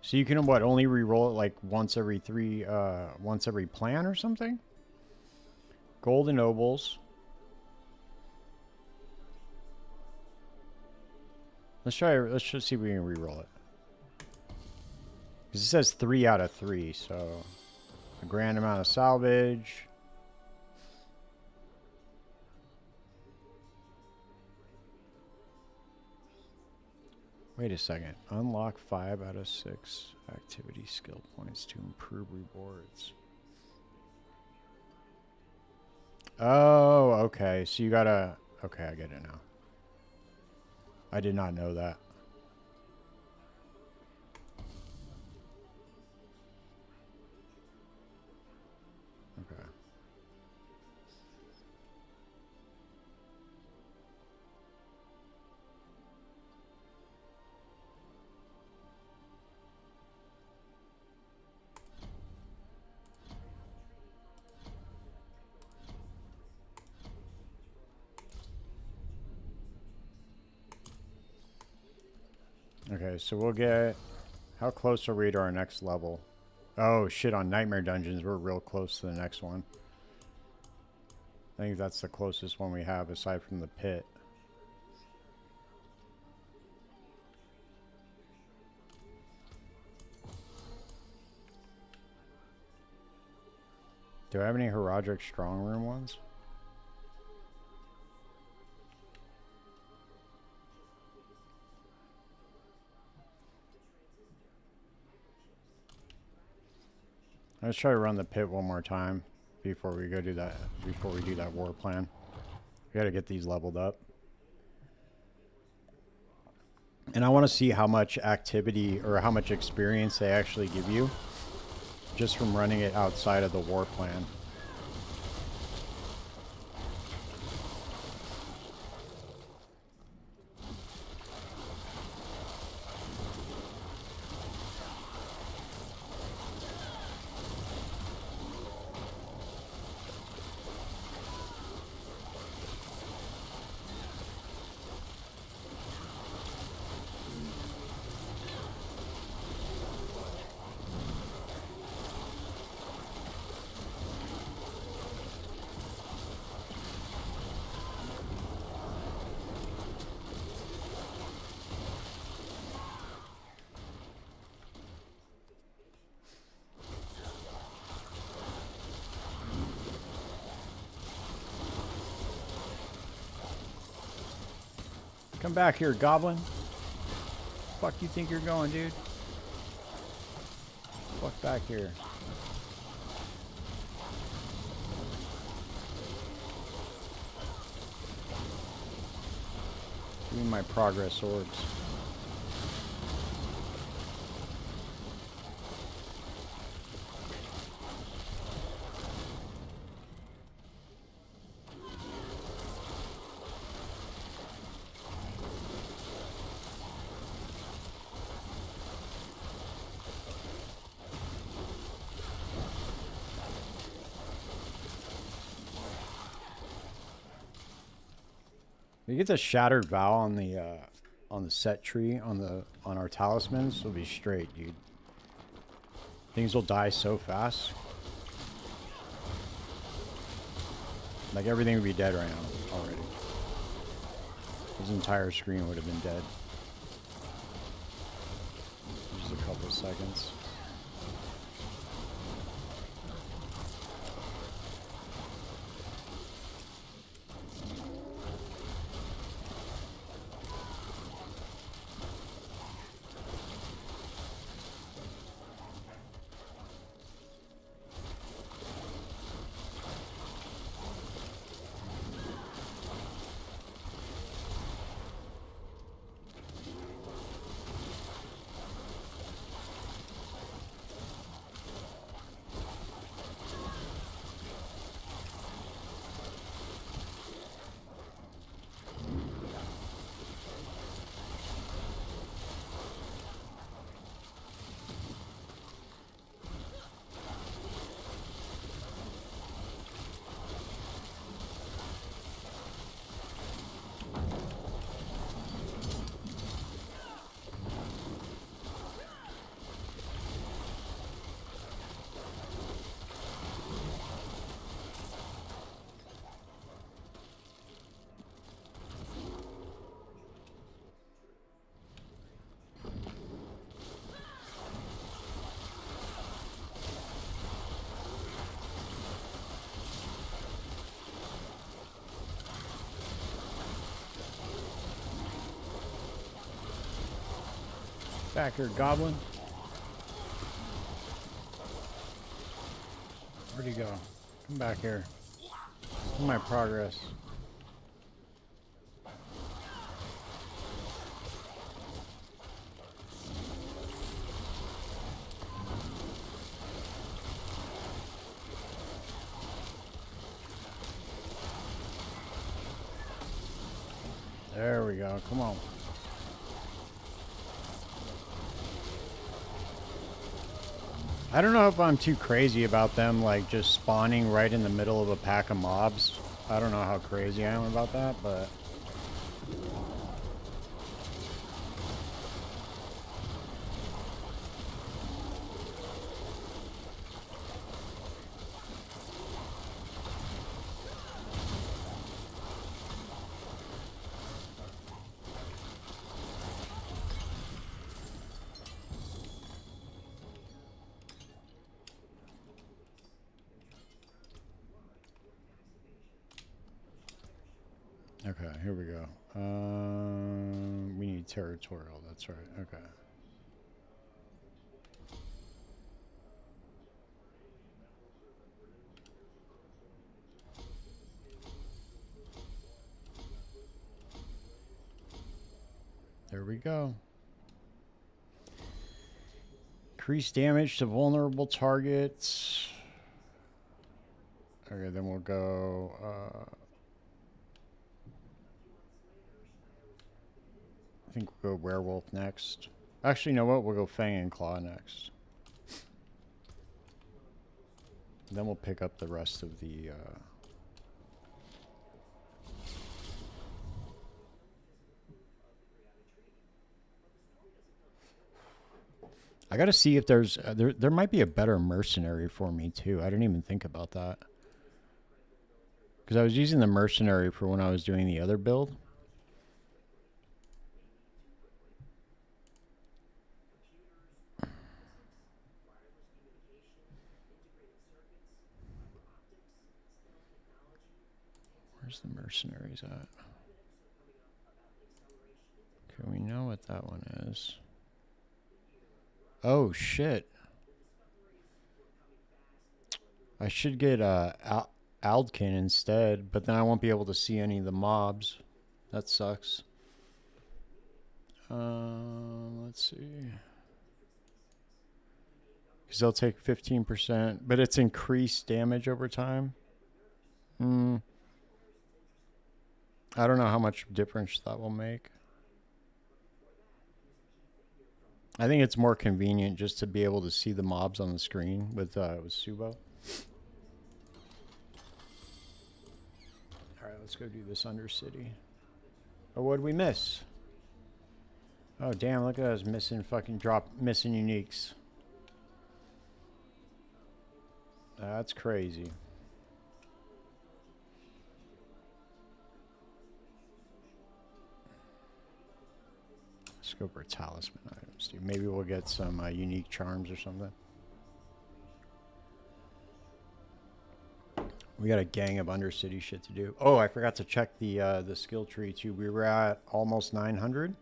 So you can, what, only re-roll it like once every plan or something? Golden Obols. Let's just see if we can re-roll it. Because it says 3 out of 3, so a grand amount of salvage. Wait a second. Unlock 5 out of 6 activity skill points to improve rewards. Oh, okay. So you gotta... Okay, I get it now. I did not know that. Okay. Okay, so we'll get... How close are we to our next level? Oh, shit, on Nightmare Dungeons, we're real close to the next one. I think that's the closest one we have, aside from the pit. Do I have any Heraldric Strong Room ones? Let's try to run the pit one more time before we go do that. Before we do that war plan, we got to get these leveled up, and I want to see how much activity or how much experience they actually give you just from running it outside of the war plan. Come back here, goblin. Fuck you think you're going, dude? Fuck back here. Give me my progress orbs. You get the Shattered Vow on the set tree on our talismans, we'll be straight, dude. Things will die so fast. Like everything would be dead right now already. His entire screen would have been dead. Just a couple of seconds. Back here, Goblin. Where'd he go? Come back here. Look at my progress. There we go. Come on. I don't know if I'm too crazy about them, like, just spawning right in the middle of a pack of mobs. I don't know how crazy I am about that, but... Okay, here we go. We need territorial, that's right, okay. There we go. Increase damage to vulnerable targets. Okay, then we'll go... I think we'll go Werewolf next. Actually, you know what? We'll go Fang and Claw next. Then we'll pick up the rest of the... I gotta see if there's... there might be a better mercenary for me, too. I didn't even think about that. Because I was using the mercenary for when I was doing the other build. Where's the mercenaries at? Okay, we know what that one is. Oh, shit. I should get Aldkin instead, but then I won't be able to see any of the mobs. That sucks. Let's see. Because they'll take 15%, but it's increased damage over time. I don't know how much difference that will make. I think it's more convenient just to be able to see the mobs on the screen with Subo. All right, let's go do this Undercity. Oh, what'd we miss? Oh, damn, look at us missing missing uniques. That's crazy. Let's go for talisman items, dude. Maybe we'll get some unique charms or something. We got a gang of Undercity shit to do. Oh, I forgot to check the skill tree too. We were at almost 900.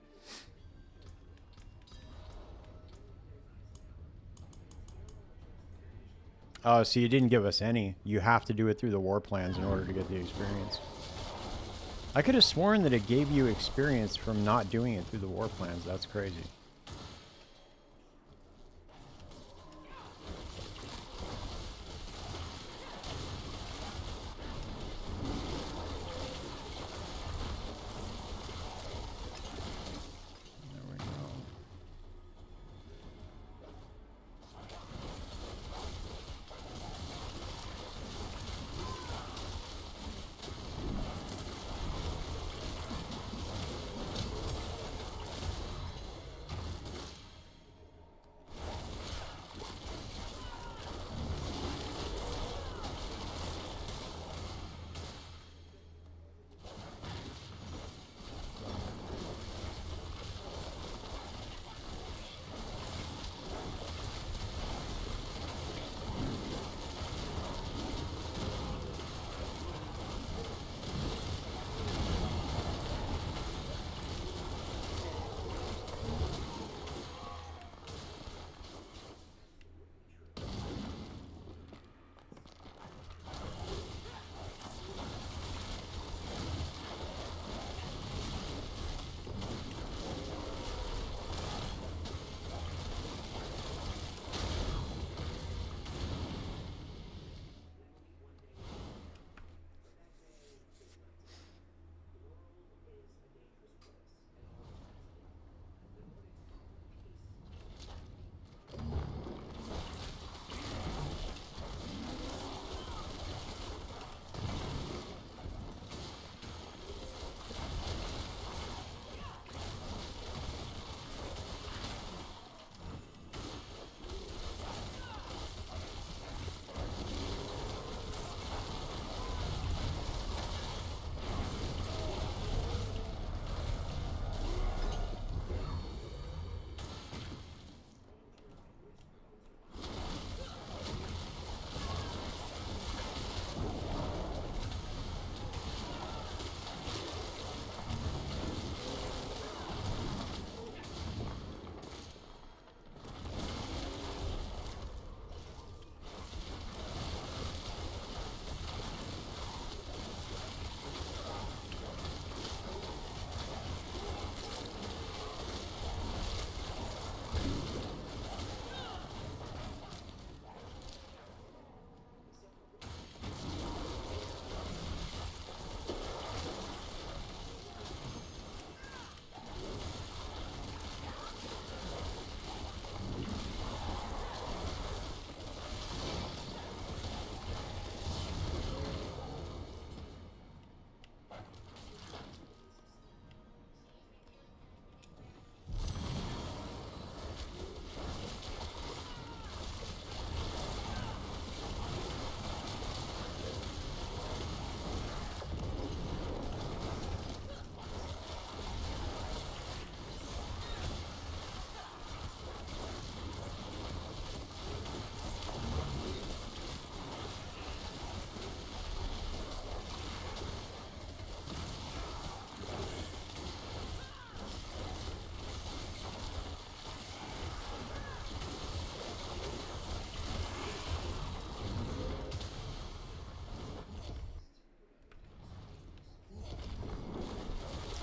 Oh, so you didn't give us any. You have to do it through the war plans in order to get the experience. I could have sworn that it gave you experience from not doing it through the war plans. That's crazy.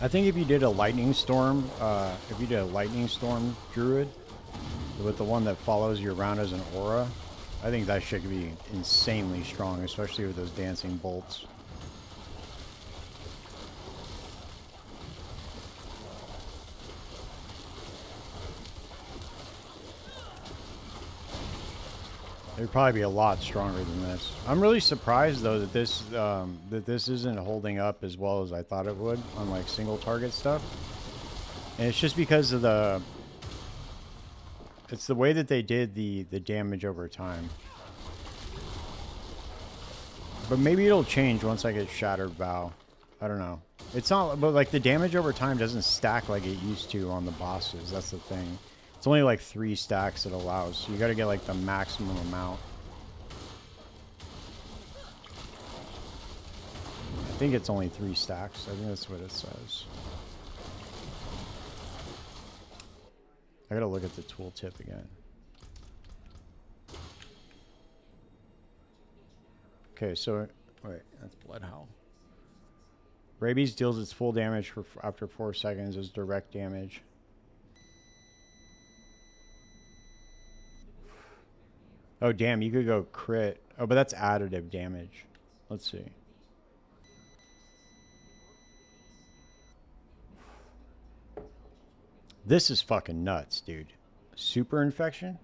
I think if you did a lightning storm, druid with the one that follows you around as an aura, I think that shit could be insanely strong, especially with those dancing bolts. It'd probably be a lot stronger than this. I'm really surprised though that this isn't holding up as well as I thought it would on like single target stuff. And it's just because of it's the way that they did the damage over time. But maybe it'll change once I get Shattered Vow. I don't know. It's not, but like the damage over time doesn't stack like it used to on the bosses. That's the thing. It's only like 3 stacks it allows, so you gotta get like the maximum amount. I think it's only 3 stacks. I think that's what it says. I gotta look at the tooltip again. Okay, so wait, that's Bloodhowl. Rabies deals its full damage for after 4 seconds as direct damage. Oh, damn, you could go crit. Oh, but that's additive damage. Let's see. This is fucking nuts, dude. Super infection?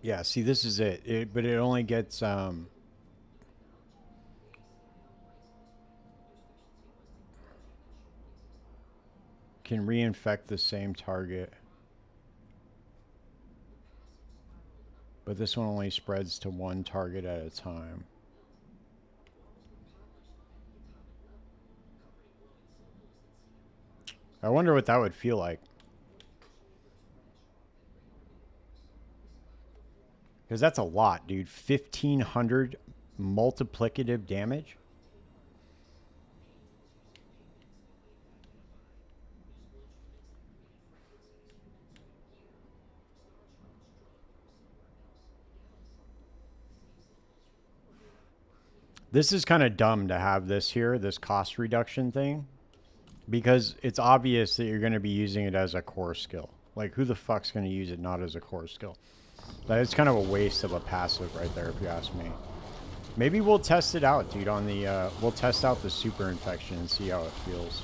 Yeah, see, this is it. But it only gets, can reinfect the same target. But this one only spreads to 1 target at a time. I wonder what that would feel like. Because that's a lot, dude. 1,500 multiplicative damage? This is kind of dumb to have this here, this cost reduction thing. Because it's obvious that you're going to be using it as a core skill. Like, who the fuck's going to use it not as a core skill? But it's kind of a waste of a passive right there, if you ask me. Maybe we'll test it out, dude, on the... we'll test out the super infection and see how it feels.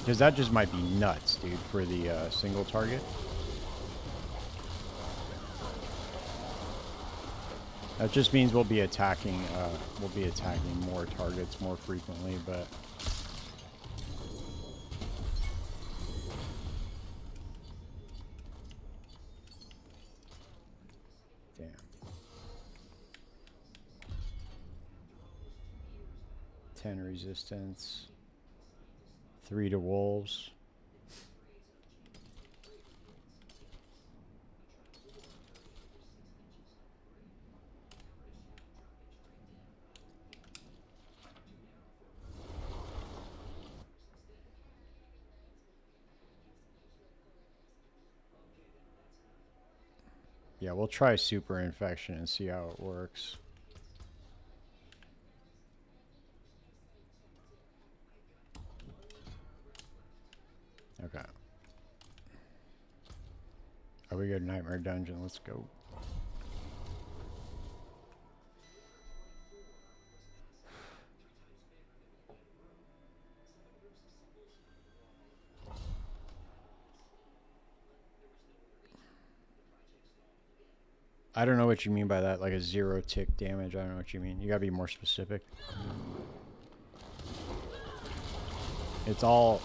Because that just might be nuts, dude, for the single target. That just means we'll be attacking more targets more frequently, but damn. 10 resistance. 3 to wolves. Yeah, we'll try super infection and see how it works. Okay. Oh, we go to Nightmare Dungeon. Let's go. I don't know what you mean by that, like a 0 tick damage. I don't know what you mean. You gotta be more specific. It's all...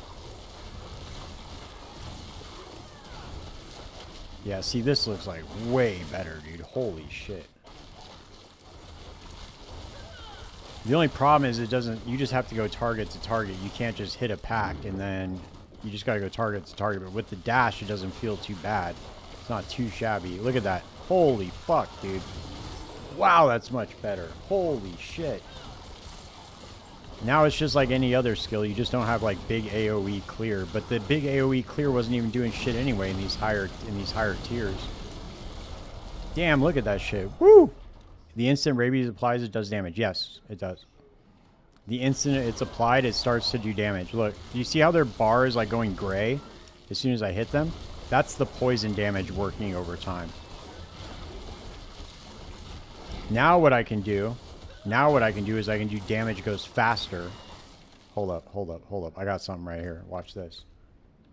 Yeah, see, this looks like way better, dude. Holy shit. The only problem is it doesn't... You just have to go target to target. You can't just hit a pack and then... You just gotta go target to target. But with the dash, it doesn't feel too bad. It's not too shabby. Look at that. Holy fuck, dude. Wow, that's much better. Holy shit. Now it's just like any other skill. You just don't have like big AoE clear. But the big AoE clear wasn't even doing shit anyway in these higher tiers. Damn, look at that shit. Woo! The instant rabies applies, it does damage. Yes, it does. The instant it's applied, it starts to do damage. Look, do you see how their bar is like going gray as soon as I hit them? That's the poison damage working over time. Now what I can do is I can do damage goes faster. Hold up. I got something right here. Watch this.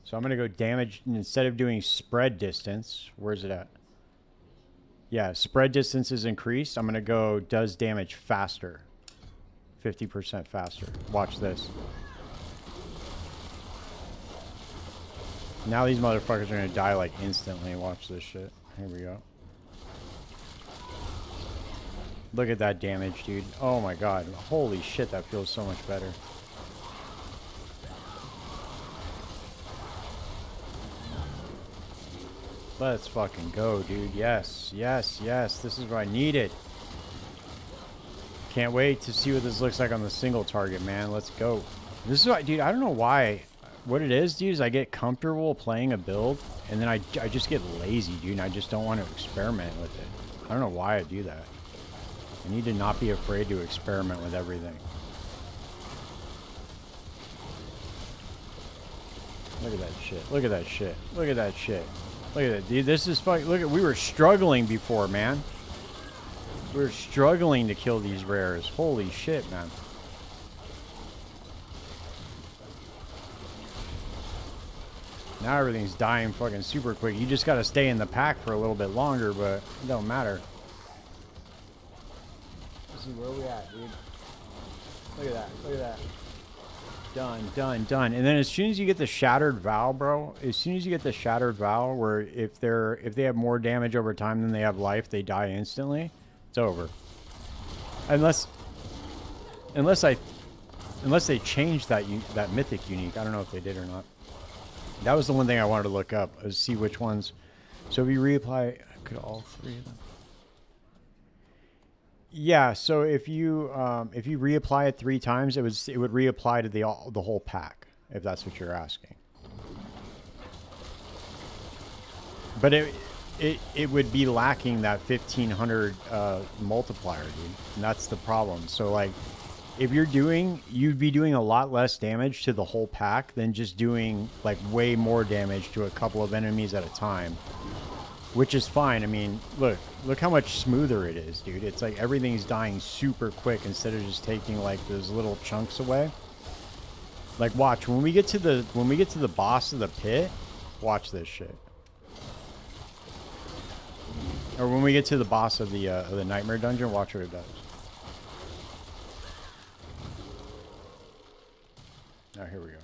So I'm going to go damage, instead of doing spread distance, where's it at? Yeah, spread distance is increased. I'm going to go does damage faster. 50% faster. Watch this. Now these motherfuckers are going to die like instantly. Watch this shit. Here we go. Look at that damage, dude. Oh my god. Holy shit, that feels so much better. Let's fucking go, dude. Yes. This is what I needed. Can't wait to see what this looks like on the single target, man. Let's go. This is what, dude, I don't know why. What it is, dude, is I get comfortable playing a build, and then I just get lazy, dude, and I just don't want to experiment with it. I don't know why I do that. I need to not be afraid to experiment with everything. Look at that shit. Look at that shit. Look at that shit. Look at that, dude. This is fucking... Look at... We were struggling before, man. We were struggling to kill these rares. Holy shit, man. Now everything's dying fucking super quick. You just gotta stay in the pack for a little bit longer, but it don't matter. Let's see where we at, dude. Look at that. Look at that. Done. And then as soon as you get the Shattered Vow, bro, as soon as you get the Shattered Vow, where if they have more damage over time than they have life, they die instantly, it's over. Unless they change that mythic unique. I don't know if they did or not. That was the one thing I wanted to look up, is see which ones. So if you reapply, could all three of them? Yeah, so if you reapply it 3 times, it would reapply to the whole pack, if that's what you're asking. But it would be lacking that 1500 multiplier, dude. And that's the problem. So like, if you'd be doing a lot less damage to the whole pack than just doing like way more damage to a couple of enemies at a time. Which is fine. I mean, look how much smoother it is, dude. It's like everything's dying super quick instead of just taking like those little chunks away. Like, watch when we get to the boss of the pit. Watch this shit. Or when we get to the boss of the nightmare dungeon, watch what it does. Now here we go.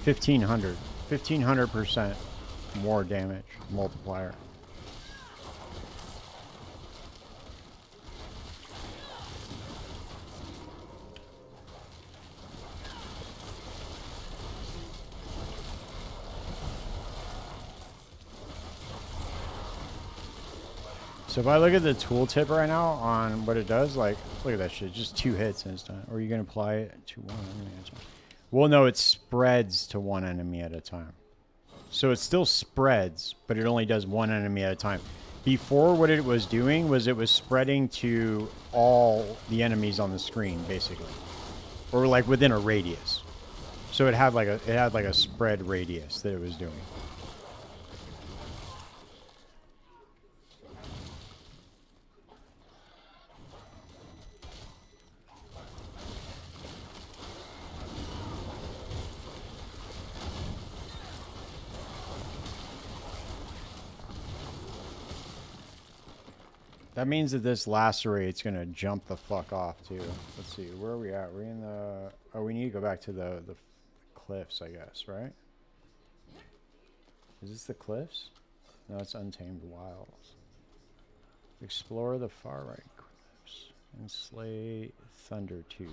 $1,500% more damage multiplier. So if I look at the tooltip right now on what it does, like, look at that shit, just 2 hits and stuff. Or are you gonna apply it to one enemy at a time? Well, no, it spreads to 1 enemy at a time. So it still spreads, but it only does 1 enemy at a time. Before, what it was doing was it was spreading to all the enemies on the screen, basically, or like within a radius. So it had like a spread radius that it was doing. That means that this lacerate's gonna jump the fuck off too. Let's see, where are we at? We're in the... Oh, we need to go back to the cliffs, I guess, right? Is this the cliffs? No, it's Untamed Wilds. Explore the far right cliffs and slay Thundertooth.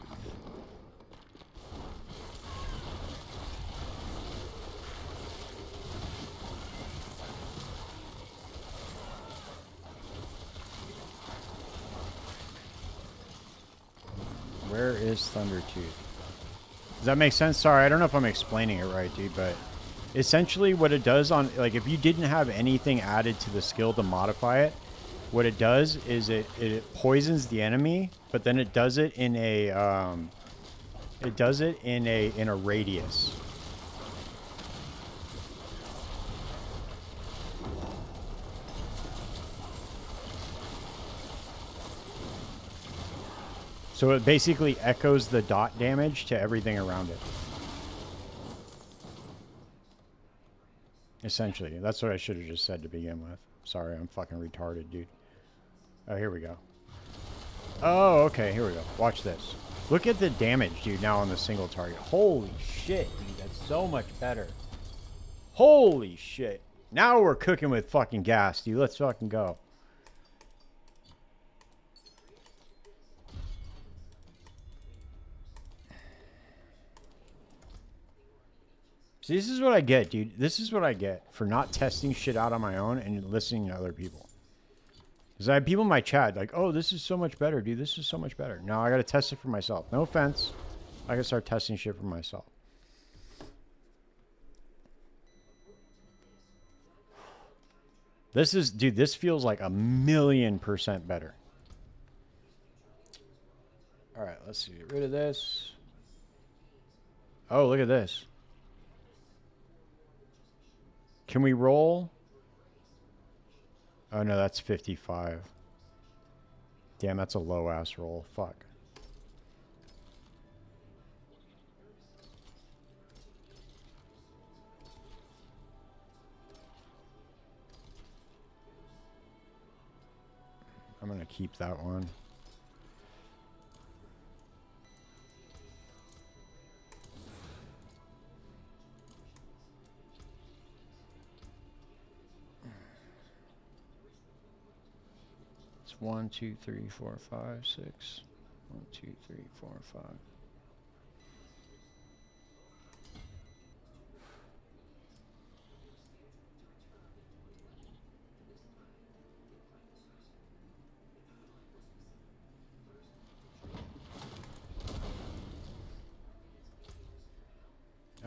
is Thundertooth? Does that make sense? Sorry, I don't know if I'm explaining it right, dude, but essentially what it does on, like, if you didn't have anything added to the skill to modify it, what it does is it poisons the enemy, but then it does it in a in a radius. So it basically echoes the DoT damage to everything around it. Essentially. That's what I should have just said to begin with. Sorry, I'm fucking retarded, dude. Oh, here we go. Oh, okay, here we go. Watch this. Look at the damage, dude, now on the single target. Holy shit, dude. That's so much better. Holy shit. Now we're cooking with fucking gas, dude. Let's fucking go. See, this is what I get, dude. This is what I get for not testing shit out on my own and listening to other people. Because I have people in my chat like, oh, this is so much better, dude. This is so much better. No, I got to test it for myself. No offense. I got to start testing shit for myself. This is, dude, this feels like 1,000,000% better. All right, let's see. Get rid of this. Oh, look at this. Can we roll? Oh, no, that's 55. Damn, that's a low-ass roll. Fuck. I'm going to keep that one. It's 1, 2, 3, 4, 5, 6. 1, 2, 3, 4, 5.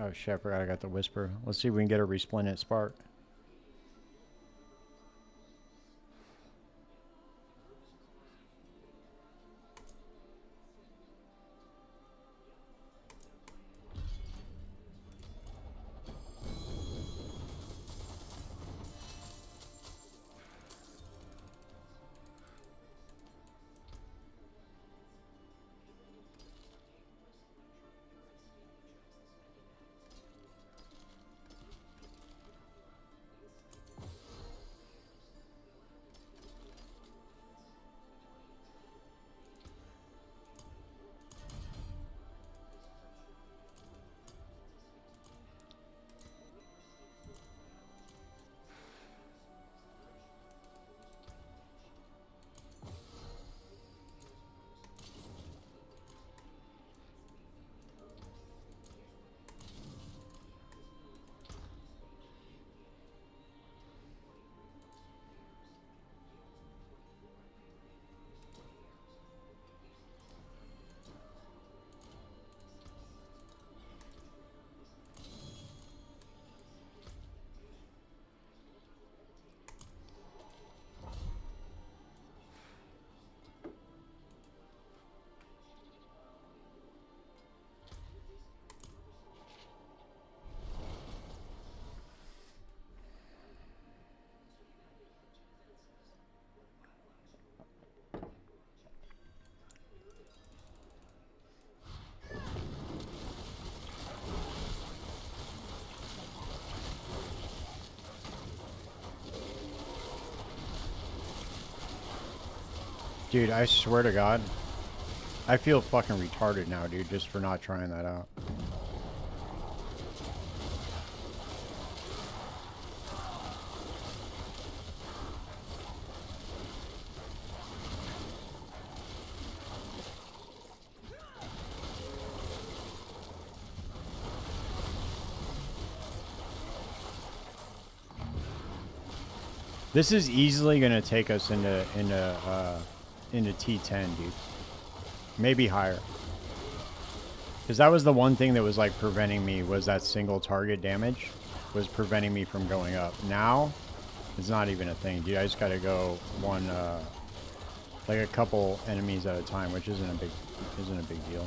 Oh shit, I forgot I got the whisper. Let's see if we can get a resplendent spark. Dude, I swear to God, I feel fucking retarded now, dude, just for not trying that out. This is easily going to take us into T10, dude. Maybe higher. Because that was the one thing that was like preventing me, was that single target damage was preventing me from going up. Now it's not even a thing, dude. I just gotta go one like a couple enemies at a time, which isn't a big deal.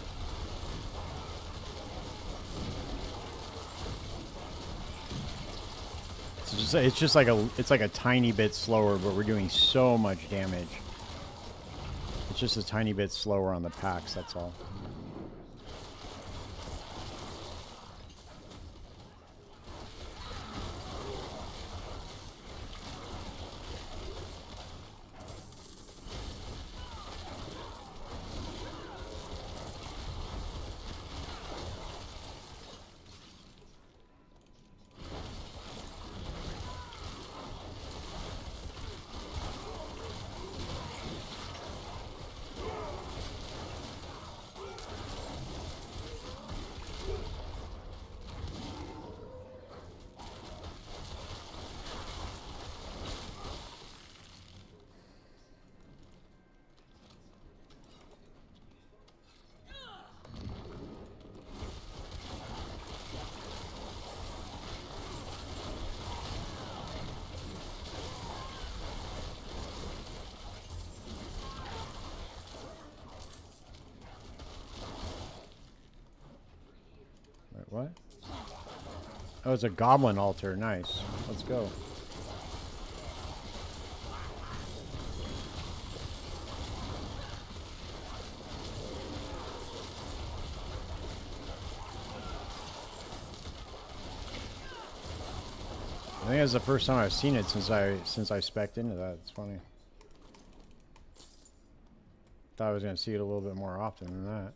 It's just like a tiny bit slower, but we're doing so much damage. It's just a tiny bit slower on the packs, that's all. What? Oh, it's a goblin altar. Nice. Let's go. I think it's the first time I've seen it since I spec'd into that. It's funny. Thought I was gonna see it a little bit more often than that.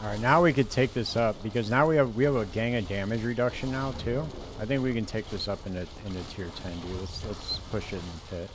Alright, now we could take this up, because now we have a gang of damage reduction now too. I think we can take this up into tier 10, dude. Let's push it in the pit.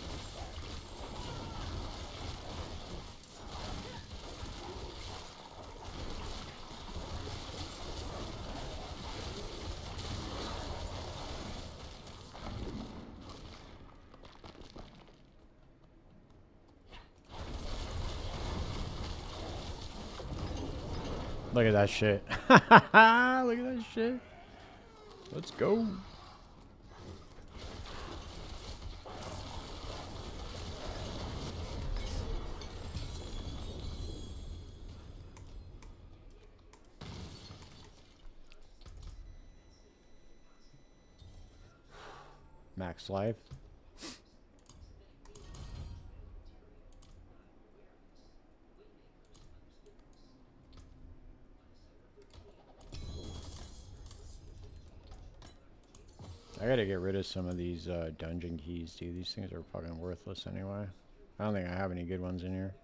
Look at that shit. Look at that shit. Let's go. Max life. I gotta get rid of some of these dungeon keys, dude. These things are fucking worthless anyway. I don't think I have any good ones in here.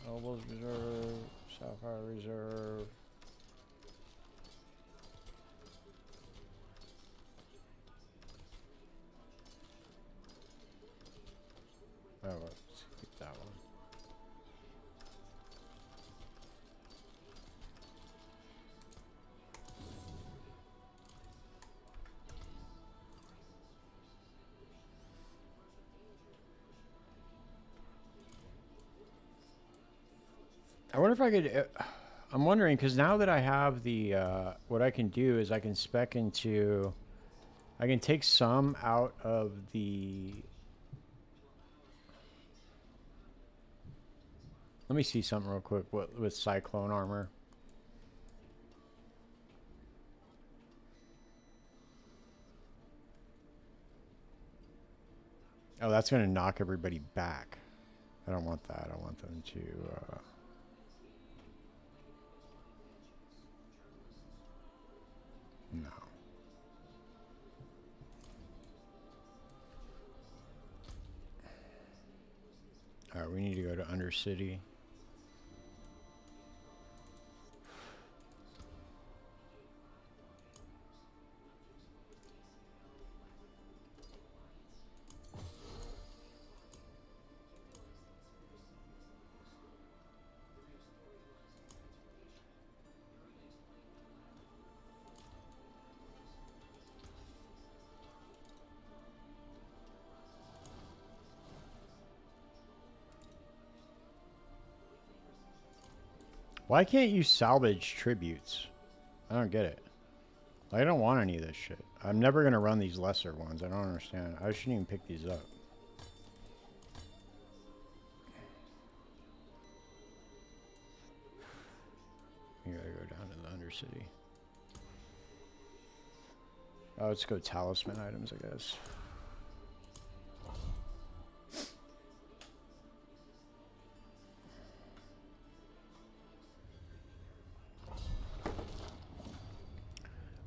Nobles Reserve, Sapphire Reserve. Oh, let's keep that one. I wonder if I could. I'm wondering, because now that I have the, what I can do is I can spec into. I can take some out of the. Let me see something real quick with Cyclone armor. Oh, that's going to knock everybody back. I don't want that. I want them to... no. Alright, we need to go to Undercity. Why can't you salvage tributes? I don't get it. I don't want any of this shit. I'm never going to run these lesser ones. I don't understand. I shouldn't even pick these up. You gotta go down to the Undercity. Oh, let's go talisman items, I guess.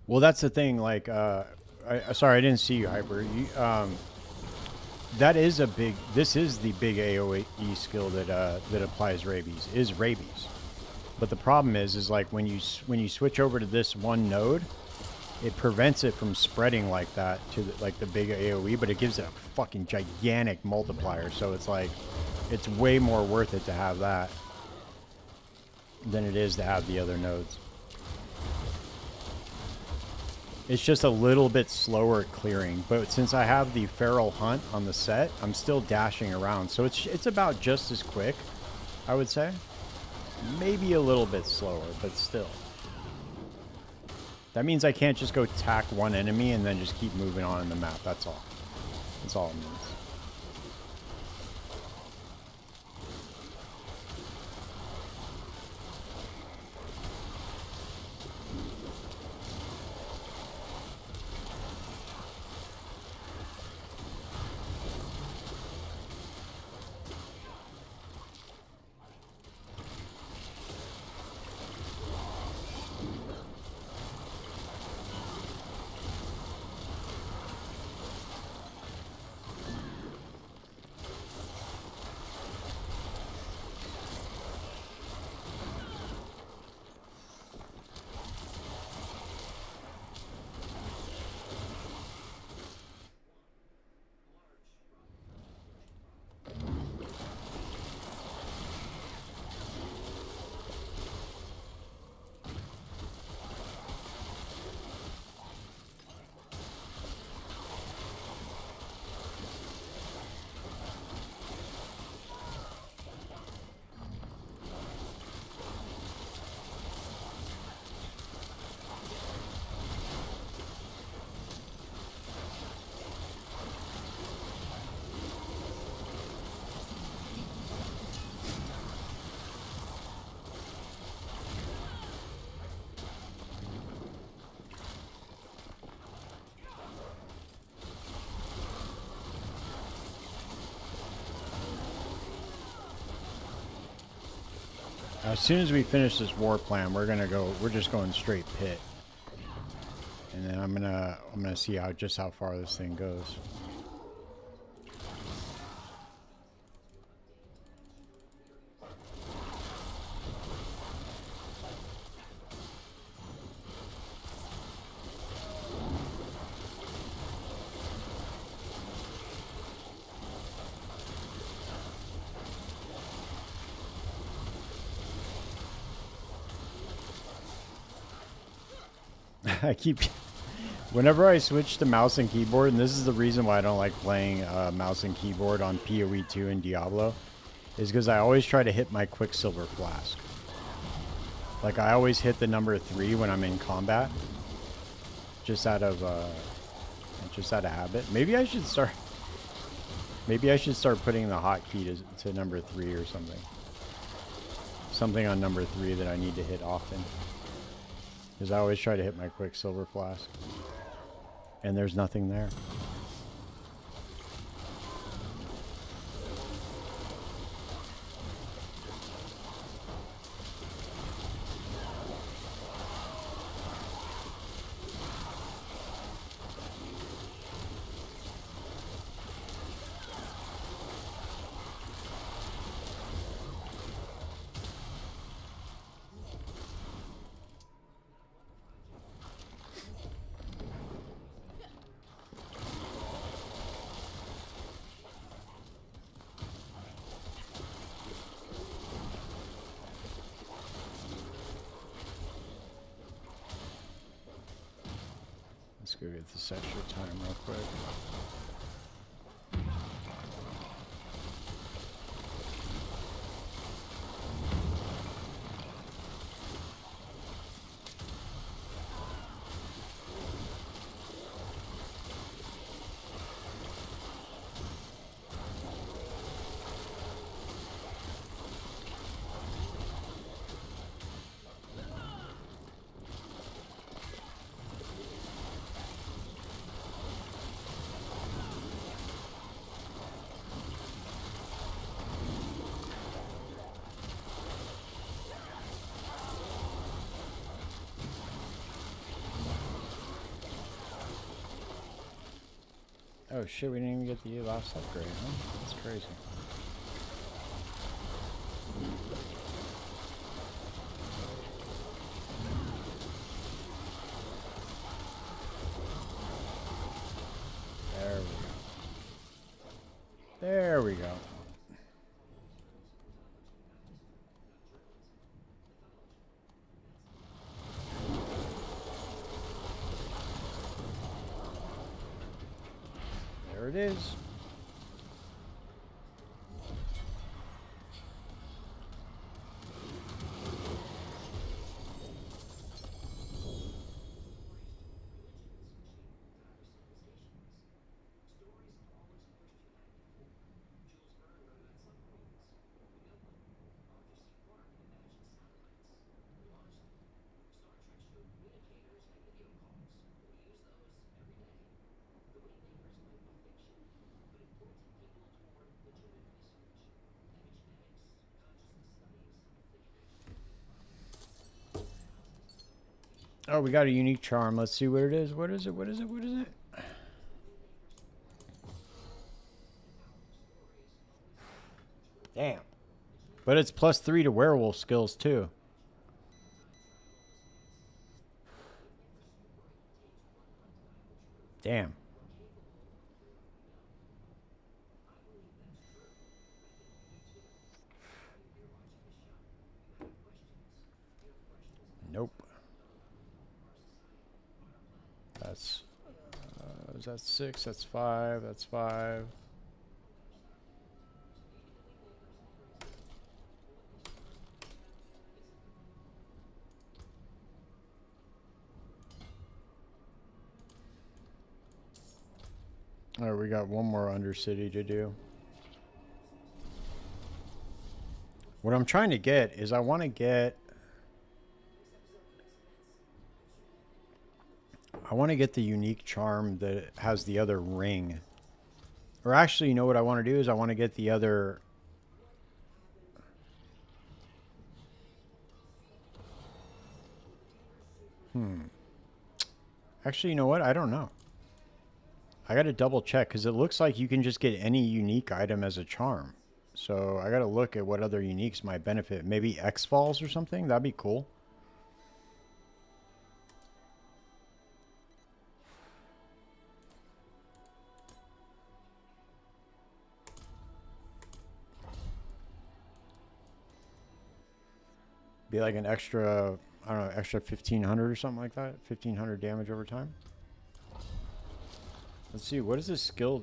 Well, that's the thing. Like, sorry, I didn't see you, Hyper. You, that is a big. This is the big AOE skill that that applies rabies. Is rabies, but the problem is like when you switch over to this one node, it prevents it from spreading like that to like the big AOE, but it gives it a fucking gigantic multiplier. So it's like, it's way more worth it to have that than it is to have the other nodes. It's just a little bit slower at clearing, but since I have the Feral Hunt on the set, I'm still dashing around. So it's about just as quick, I would say. Maybe a little bit slower, but still. That means I can't just go tack one enemy and then just keep moving on in the map. That's all. That's all it means. As soon as we finish this war plan, we're just going straight pit. And then I'm gonna see how far this thing goes. Whenever I switch to mouse and keyboard, and this is the reason why I don't like playing mouse and keyboard on PoE 2 and Diablo, is because I always try to hit my Quicksilver Flask. Like, I always hit the number 3 when I'm in combat, just out of habit. Maybe I should start putting the hotkey to number 3 or something. something on number 3 that I need to hit often. Because I always try to hit my Quicksilver Flask. And there's nothing there. Let's go get this extra time real quick. Oh shit, we didn't even get the last upgrade, huh? That's crazy. There we go. There we go. There it is. Oh, we got a unique charm. Let's see what it is. What is it? What is it? What is it? Damn. But it's +3 to werewolf skills too. Damn. Nope. That's is that 6? That's 5. That's 5. All right, we got one more Undercity to do. What I'm trying to get is I want to get the unique charm that has the other ring. Or actually, you know what I want to do is I want to get the other... Actually, you know what? I don't know. I got to double check because it looks like you can just get any unique item as a charm. So I got to look at what other uniques might benefit. Maybe X-Falls or something? That'd be cool. Be like an extra, I don't know, extra 1500 or something like that. 1500 damage over time. Let's see, what is this skill?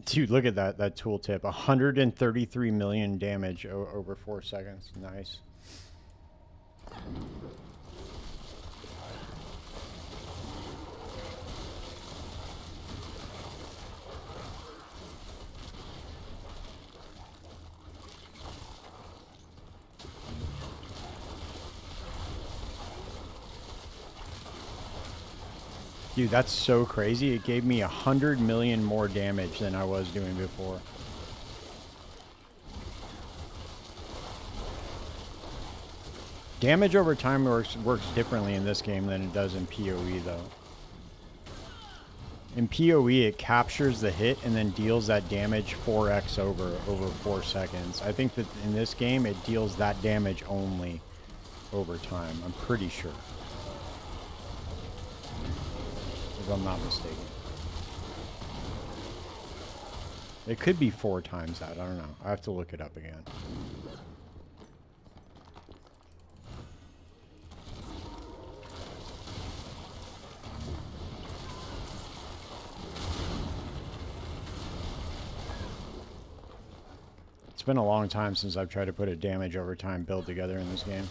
Dude, look at that tooltip. 133 million damage over 4 seconds. Nice. Dude, that's so crazy. It gave me 100 million more damage than I was doing before. Damage over time works differently in this game than it does in PoE, though. In PoE, it captures the hit and then deals that damage 4x over 4 seconds. I think that in this game, it deals that damage only over time. I'm pretty sure. If I'm not mistaken. It could be 4 times that. I don't know. I have to look it up again. It's been a long time since I've tried to put a damage over time build together in this game.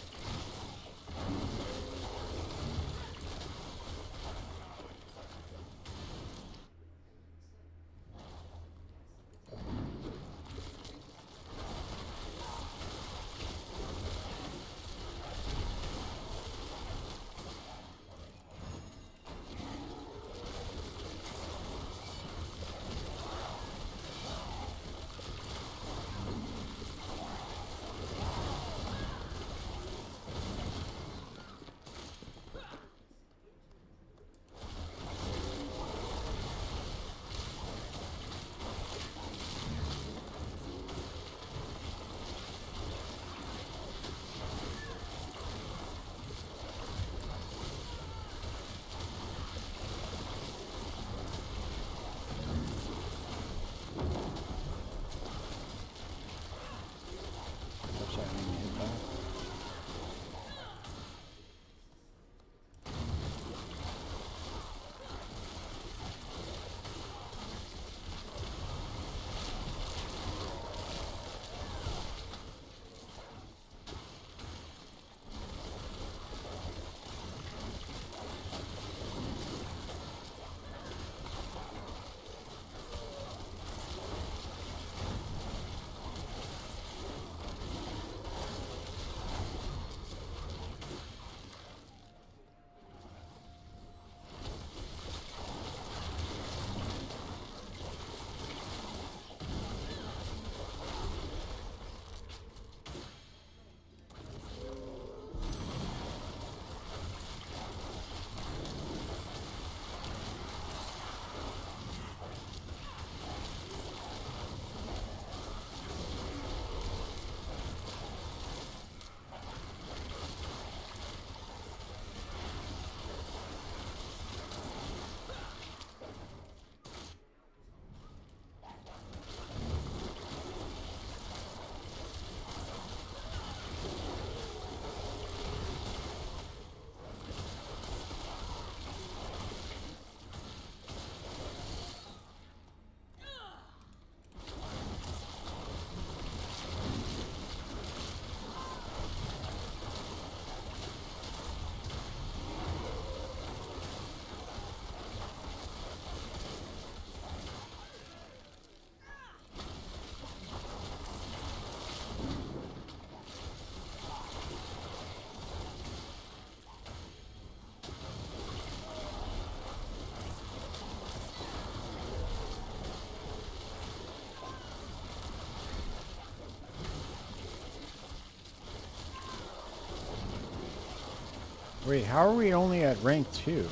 Wait, how are we only at rank 2?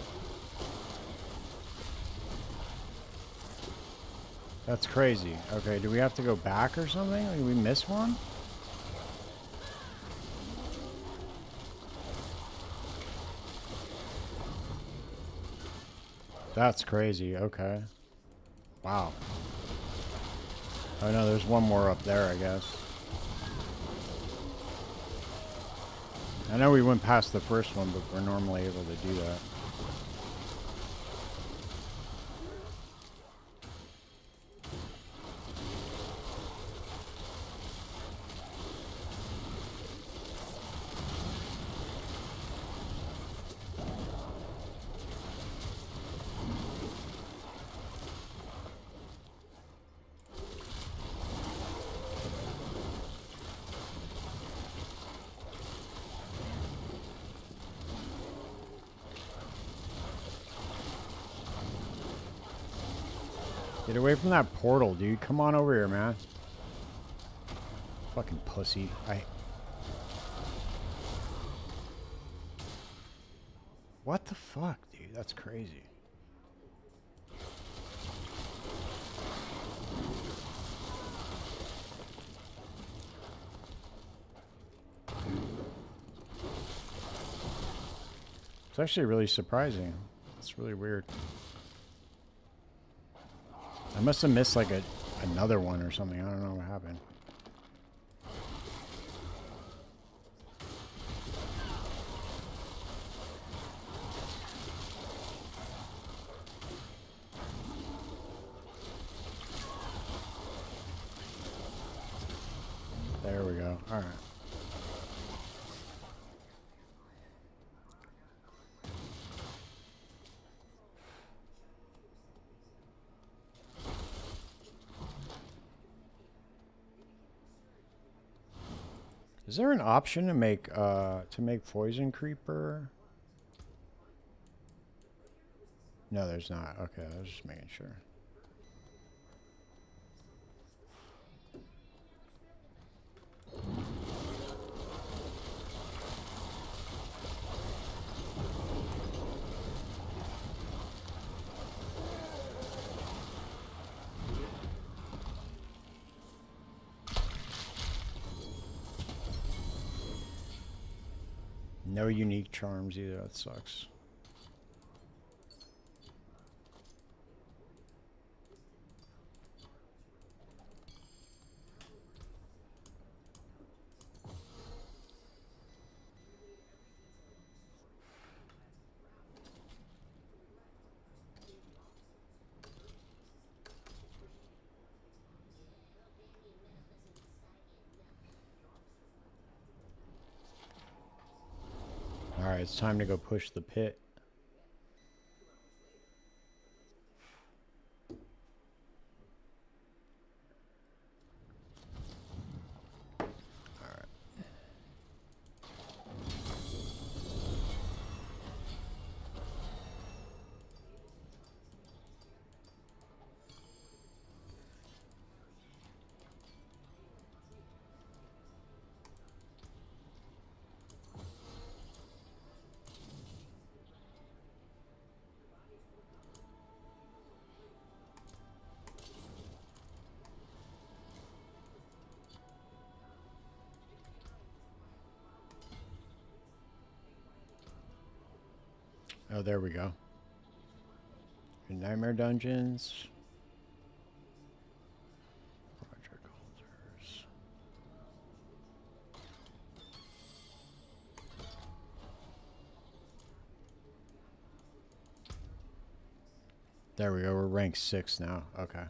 That's crazy. Okay, do we have to go back or something? Did we miss one? That's crazy. Okay. Wow. Oh no, there's one more up there, I guess. I know we went past the first one, but we're normally able to do that. Get away from that portal, dude. Come on over here, man. Fucking pussy. What the fuck, dude? That's crazy. It's actually really surprising. It's really weird. I must have missed like another one or something. I don't know what happened. There we go. All right. Is there an option to make poison creeper? No, there's not. Okay, I was just making sure. No unique charms either. That sucks. All right, it's time to go push the pit. Oh, there we go. Nightmare dungeons. Project holders. There we go. We're rank 6 now. Okay.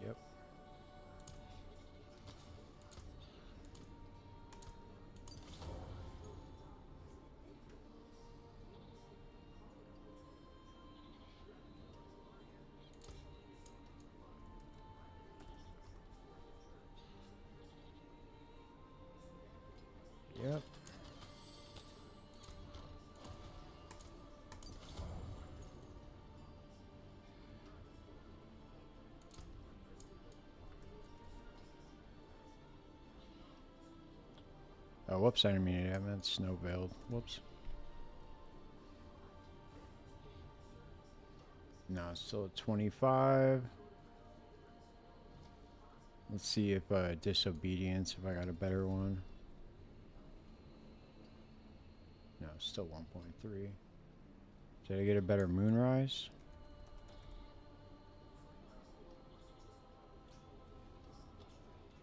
Yep. Yep. Oh, whoops, I didn't mean it. I meant snow veiled. Whoops. No, still at 25. Let's see if disobedience, if I got a better one. No, still 1.3. Did I get a better moonrise?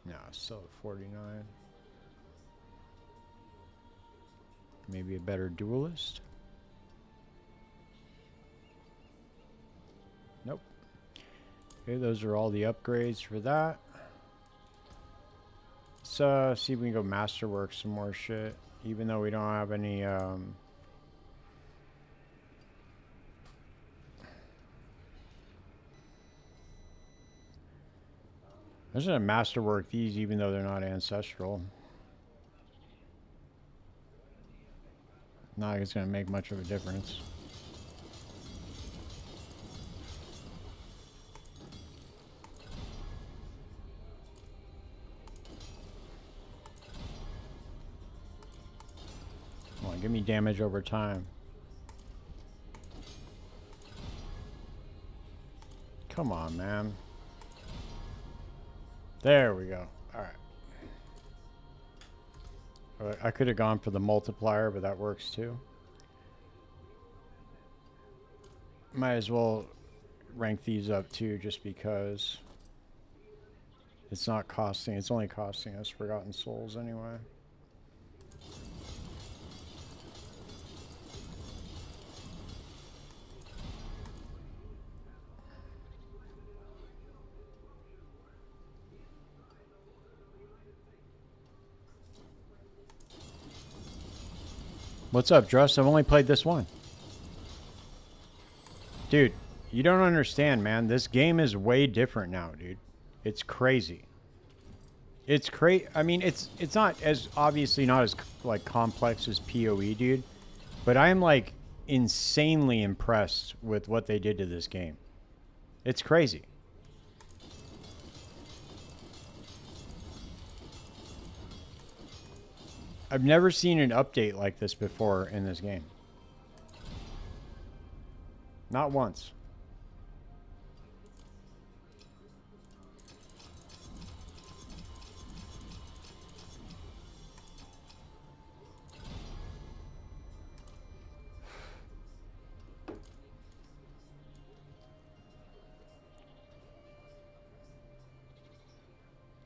No, still at 49. Maybe a better duelist? Nope. Okay, those are all the upgrades for that. Let's see if we can go masterwork some more shit. Even though we don't have any, there's a masterwork these even though they're not ancestral. Not like it's going to make much of a difference. Come on, give me damage over time. Come on, man. There we go. Alright. I could have gone for the multiplier, but that works too. Might as well rank these up too, just because it's not costing, it's only costing us Forgotten Souls anyway. What's up, Druss? I've only played this one. Dude, you don't understand, man. This game is way different now, dude. It's crazy. It's crazy. I mean, it's not as, obviously not as, like, complex as PoE, dude. But I'm, like, insanely impressed with what they did to this game. It's crazy. I've never seen an update like this before in this game. Not once.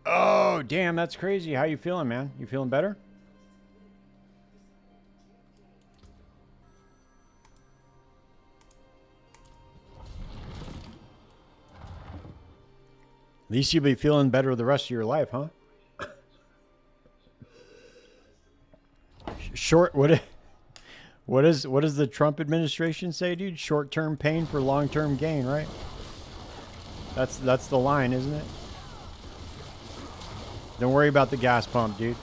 Oh, damn, that's crazy. How you feeling, man? You feeling better? At least you'll be feeling better the rest of your life, huh? Short, what does the Trump administration say, dude? Short-term pain for long-term gain, right? That's the line, isn't it? Don't worry about the gas pump, dude.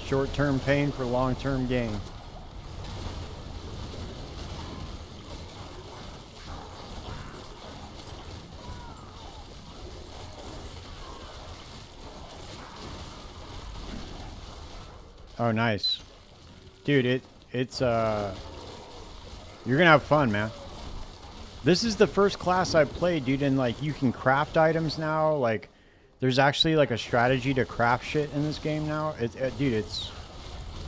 Short-term pain for long-term gain. Oh, nice. Dude, it's you're gonna have fun, man. This is the first class I've played, dude, and like you can craft items now. Like there's actually like a strategy to craft shit in this game now. Dude, it's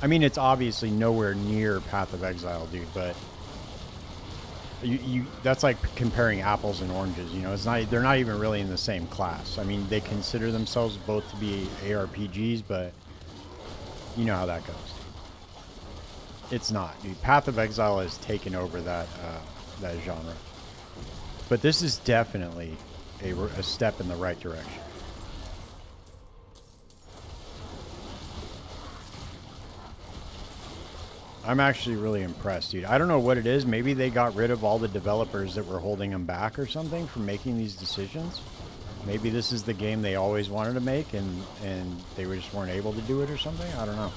I mean, it's obviously nowhere near Path of Exile, dude, but you that's like comparing apples and oranges, you know. It's not, they're not even really in the same class. I mean, they consider themselves both to be ARPGs, but you know how that goes. It's not, dude. Path of Exile has taken over that that genre. But this is definitely a step in the right direction. I'm actually really impressed, dude. I don't know what it is. Maybe they got rid of all the developers that were holding them back or something from making these decisions. Maybe this is the game they always wanted to make and they just weren't able to do it or something. I don't know.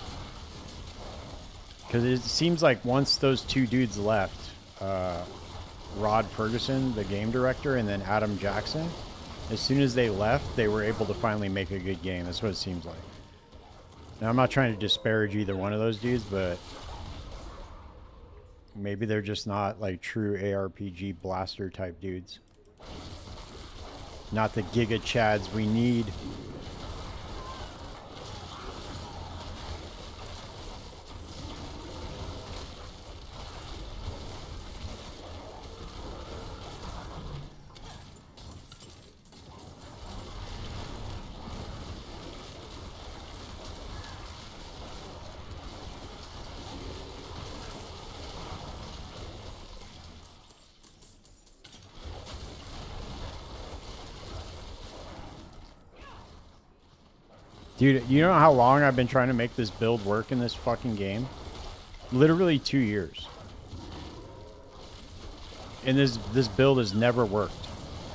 Because it seems like once those two dudes left, Rod Ferguson, the game director, and then Adam Jackson, as soon as they left, they were able to finally make a good game. That's what it seems like. Now, I'm not trying to disparage either one of those dudes, but Maybe they're just not like true ARPG blaster type dudes. Not the Giga Chads we need. Dude, you know how long I've been trying to make this build work in this fucking game? Literally 2 years. And this build has never worked.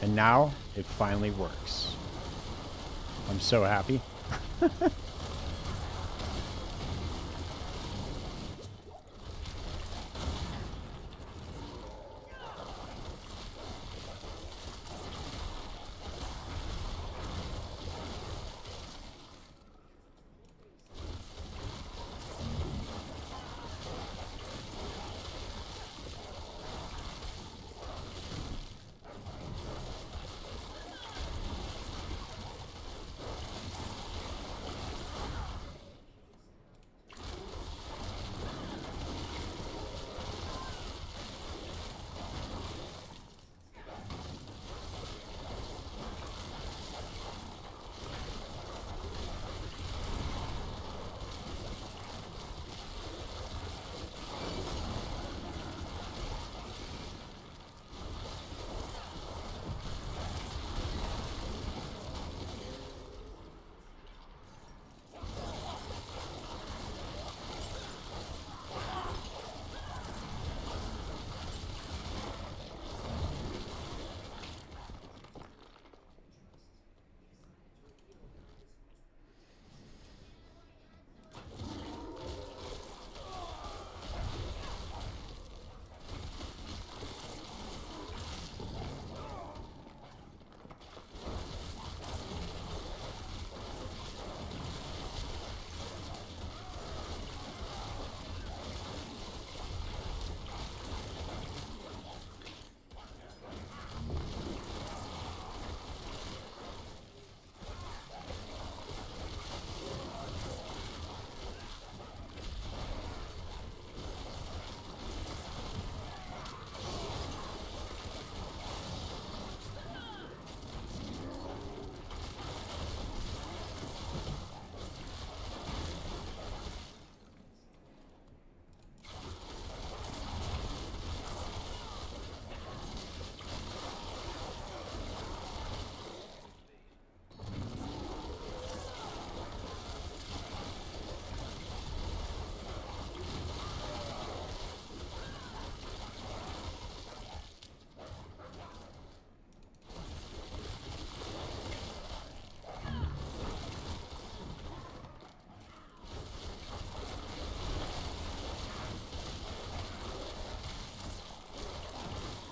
And now it finally works. I'm so happy.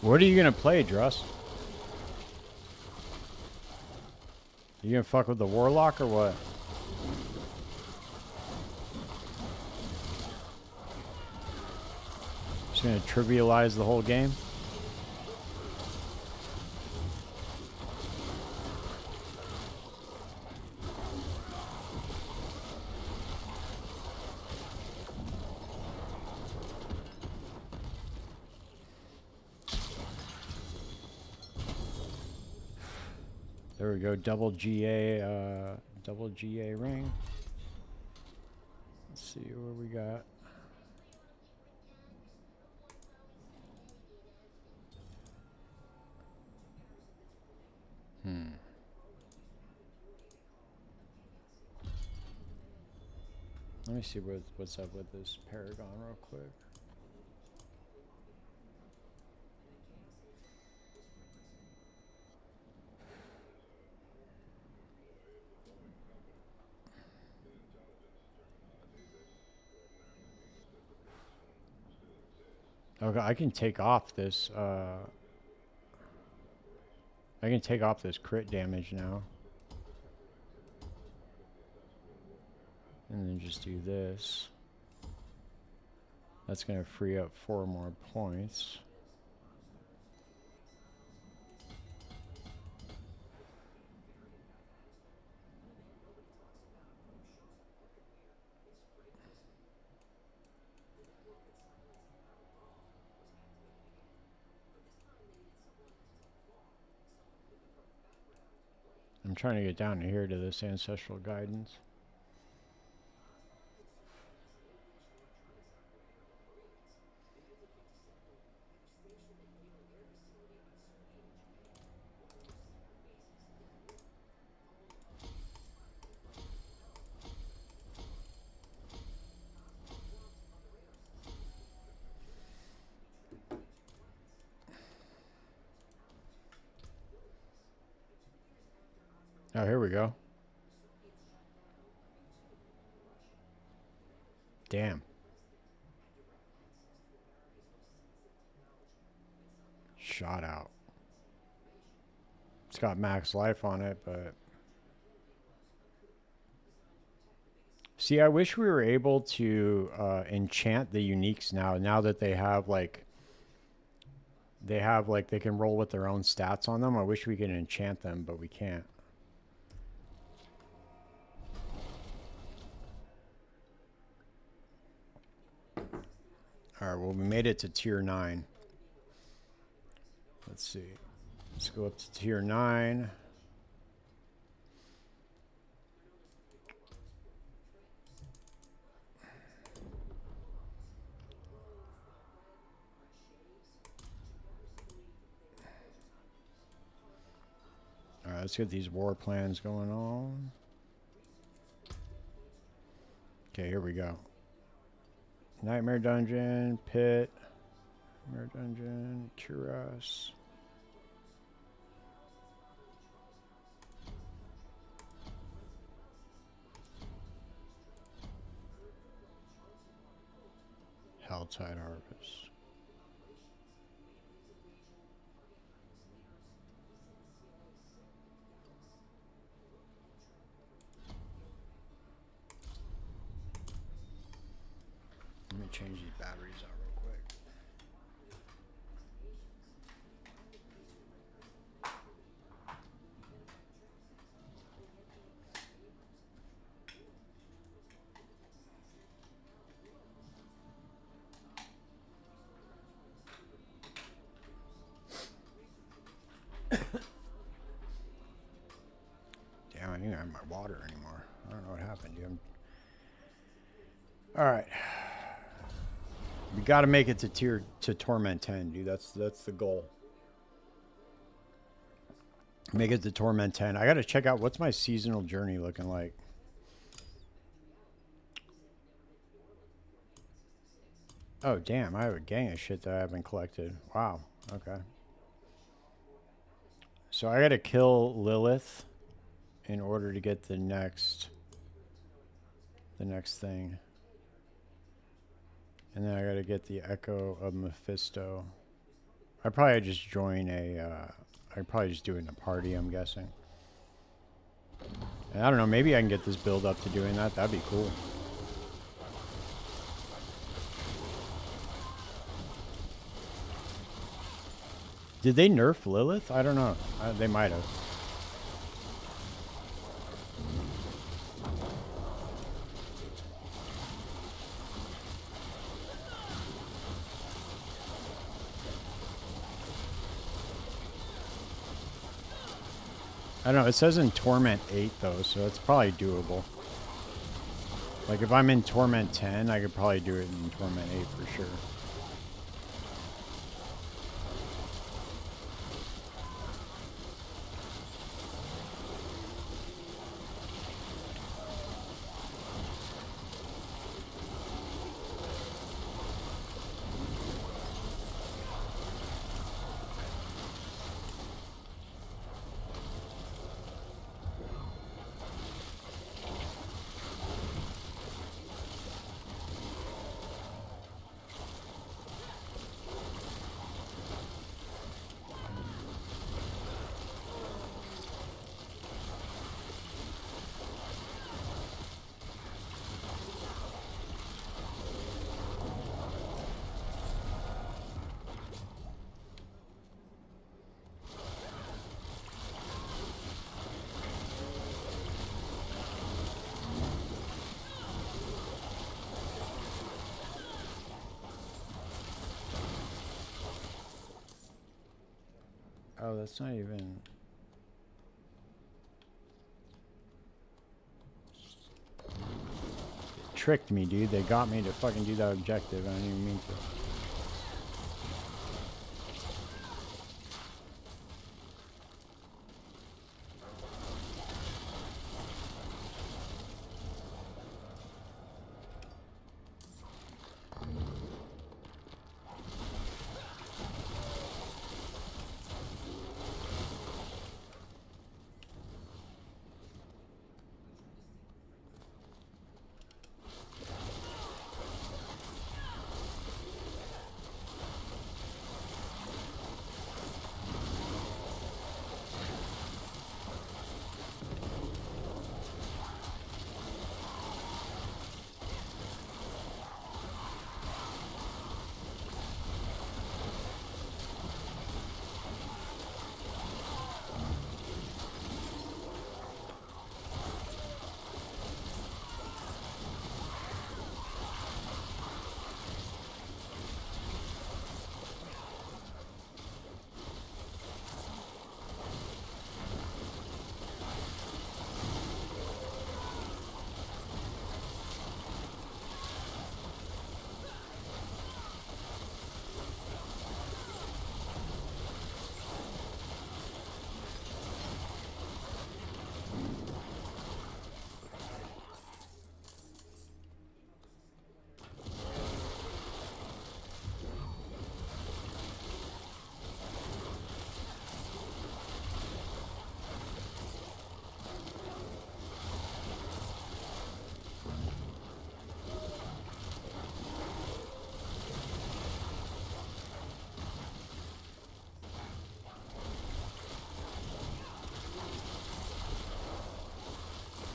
What are you gonna play, Druss? You gonna fuck with the Warlock or what? Just gonna trivialize the whole game? There we go, double GA ring. Let's see what we got. Let me see what's up with this Paragon real quick. Okay, I can take off this crit damage now. And then just do this. That's going to free up 4 more points. I'm trying to get down to here to this ancestral guidance. Oh, here we go. Damn. Shot out. It's got max life on it, but... See, I wish we were able to enchant the uniques now that they have, like... They can roll with their own stats on them. I wish we could enchant them, but we can't. Alright, well, we made it to tier 9. Let's see. Let's go up to tier 9. Alright, let's get these war plans going on. Okay, here we go. Nightmare Dungeon, Pit, Nightmare Dungeon, Cuirass. Helltide Harvest. Let me change these batteries out real quick. Damn, I didn't have my water anymore. I don't know what happened, dude. All right. We got to make it to Torment 10, dude. That's the goal. Make it to Torment 10. I got to check out what's my seasonal journey looking like. Oh, damn. I have a gang of shit that I haven't collected. Wow. Okay. So I got to kill Lilith in order to get the next thing. And then I gotta get the Echo of Mephisto. I'd probably just join I'd probably just do it in a party, I'm guessing. And I don't know, maybe I can get this build up to doing that. That'd be cool. Did they nerf Lilith? I don't know. They might have. I don't know, it says in Torment 8 though, so it's probably doable. Like if I'm in Torment 10, I could probably do it in Torment 8 for sure. Oh, that's not even... It tricked me, dude. They got me to fucking do that objective. I didn't even mean to.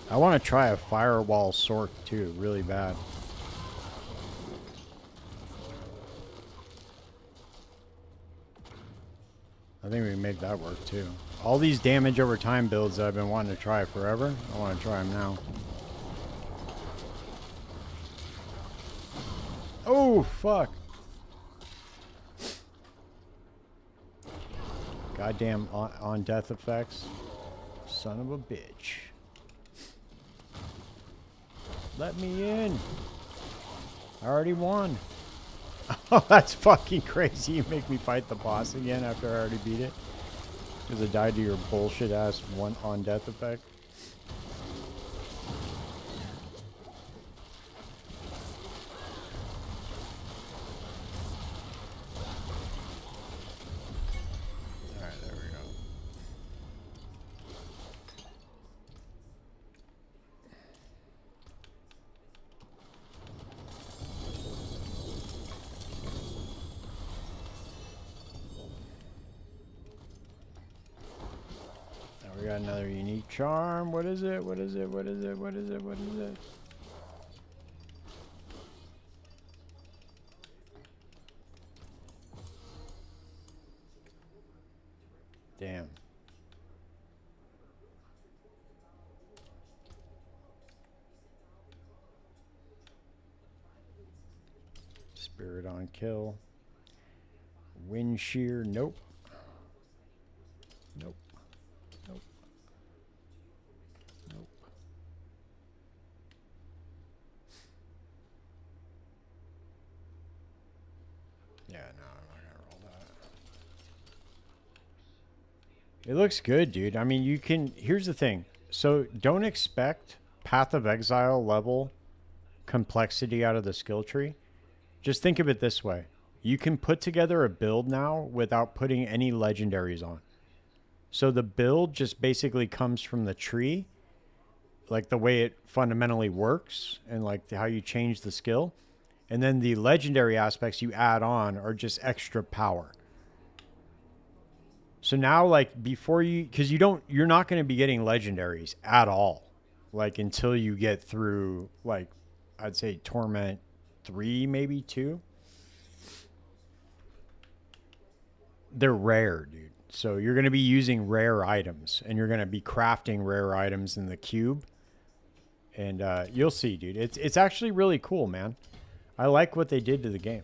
I want to try a firewall sort too, really bad. I think we can make that work too. All these damage over time builds that I've been wanting to try forever, I want to try them now. Oh, fuck. Goddamn on death effects. Son of a bitch. Let me in. I already won. Oh, that's fucking crazy. You make me fight the boss again after I already beat it. Because I died to your bullshit ass one on death effect. Alright, there we go. We got another unique charm. What is it? What is it? What is it? What is it? What is it? Damn. Spirit on kill. Wind shear. Nope. Nope. Nope. Nope. Yeah, no, I'm not gonna roll that. It looks good, dude. I mean, you can... Here's the thing. So, don't expect Path of Exile level complexity out of the skill tree. Just think of it this way. You can put together a build now without putting any legendaries on. So the build just basically comes from the tree, like the way it fundamentally works and like how you change the skill. And then the legendary aspects you add on are just extra power. So now, like, before you, because you're not going to be getting legendaries at all, like, until you get through, like, I'd say Torment 3, maybe 2. They're rare, dude. So you're going to be using rare items, and you're going to be crafting rare items in the cube. And you'll see, dude. It's actually really cool, man. I like what they did to the game.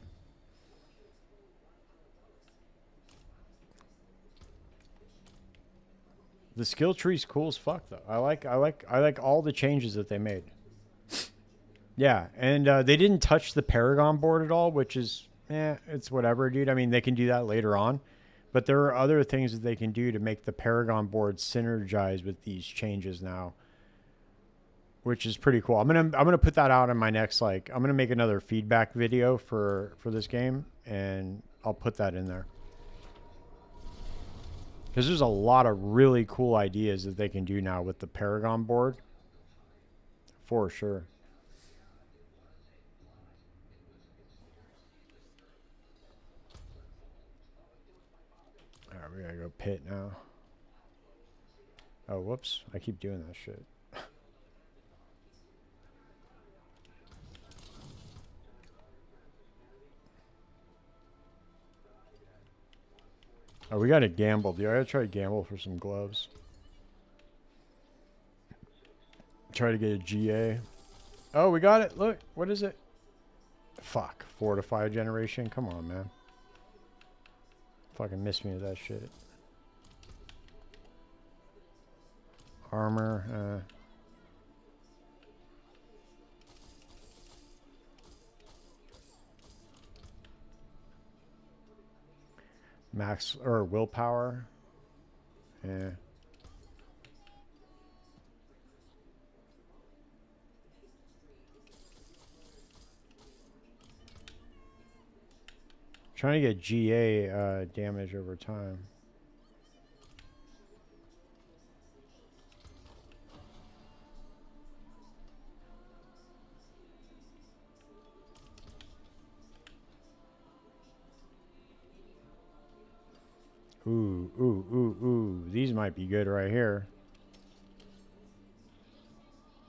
The skill tree's cool as fuck though. I like all the changes that they made. Yeah, and they didn't touch the Paragon board at all, which is, it's whatever, dude. I mean, they can do that later on, but there are other things that they can do to make the Paragon board synergize with these changes now, which is pretty cool. I'm gonna put that out in my next, like, I'm gonna make another feedback video for this game, and I'll put that in there because there's a lot of really cool ideas that they can do now with the Paragon board, for sure. All right, we gotta go pit now. Oh, whoops! I keep doing that shit. Oh, we gotta gamble, dude. I gotta try to gamble for some gloves. Try to get a GA. Oh, we got it. Look, what is it? Fuck. Fortify generation. Come on, man. Fucking miss me with that shit. Armor. Max or willpower. Yeah. Trying to get GA damage over time. Ooh. These might be good right here.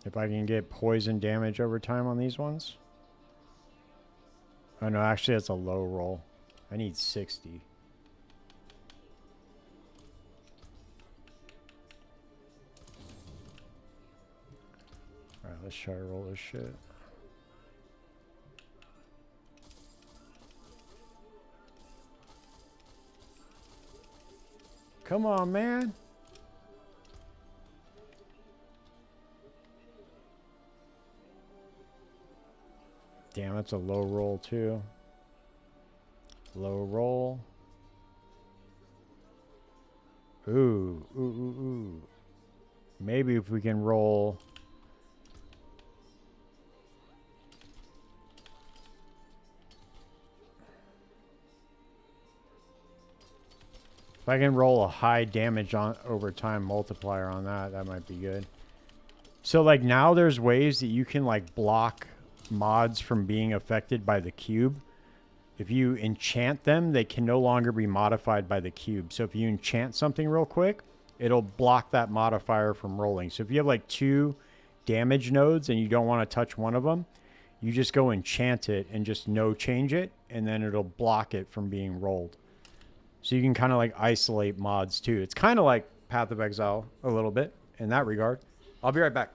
If I can get poison damage over time on these ones. Oh no, actually that's a low roll. I need 60. Alright, let's try to roll this shit. Come on, man. Damn, that's a low roll too. Low roll. Ooh. Maybe if we can roll. If I can roll a high damage on over time multiplier on that, that might be good. So like now there's ways that you can like block mods from being affected by the cube. If you enchant them, they can no longer be modified by the cube. So if you enchant something real quick, it'll block that modifier from rolling. So if you have like 2 damage nodes and you don't want to touch one of them, you just go enchant it and just no change it, and then it'll block it from being rolled. So you can kind of like isolate mods too. It's kind of like Path of Exile a little bit in that regard. I'll be right back.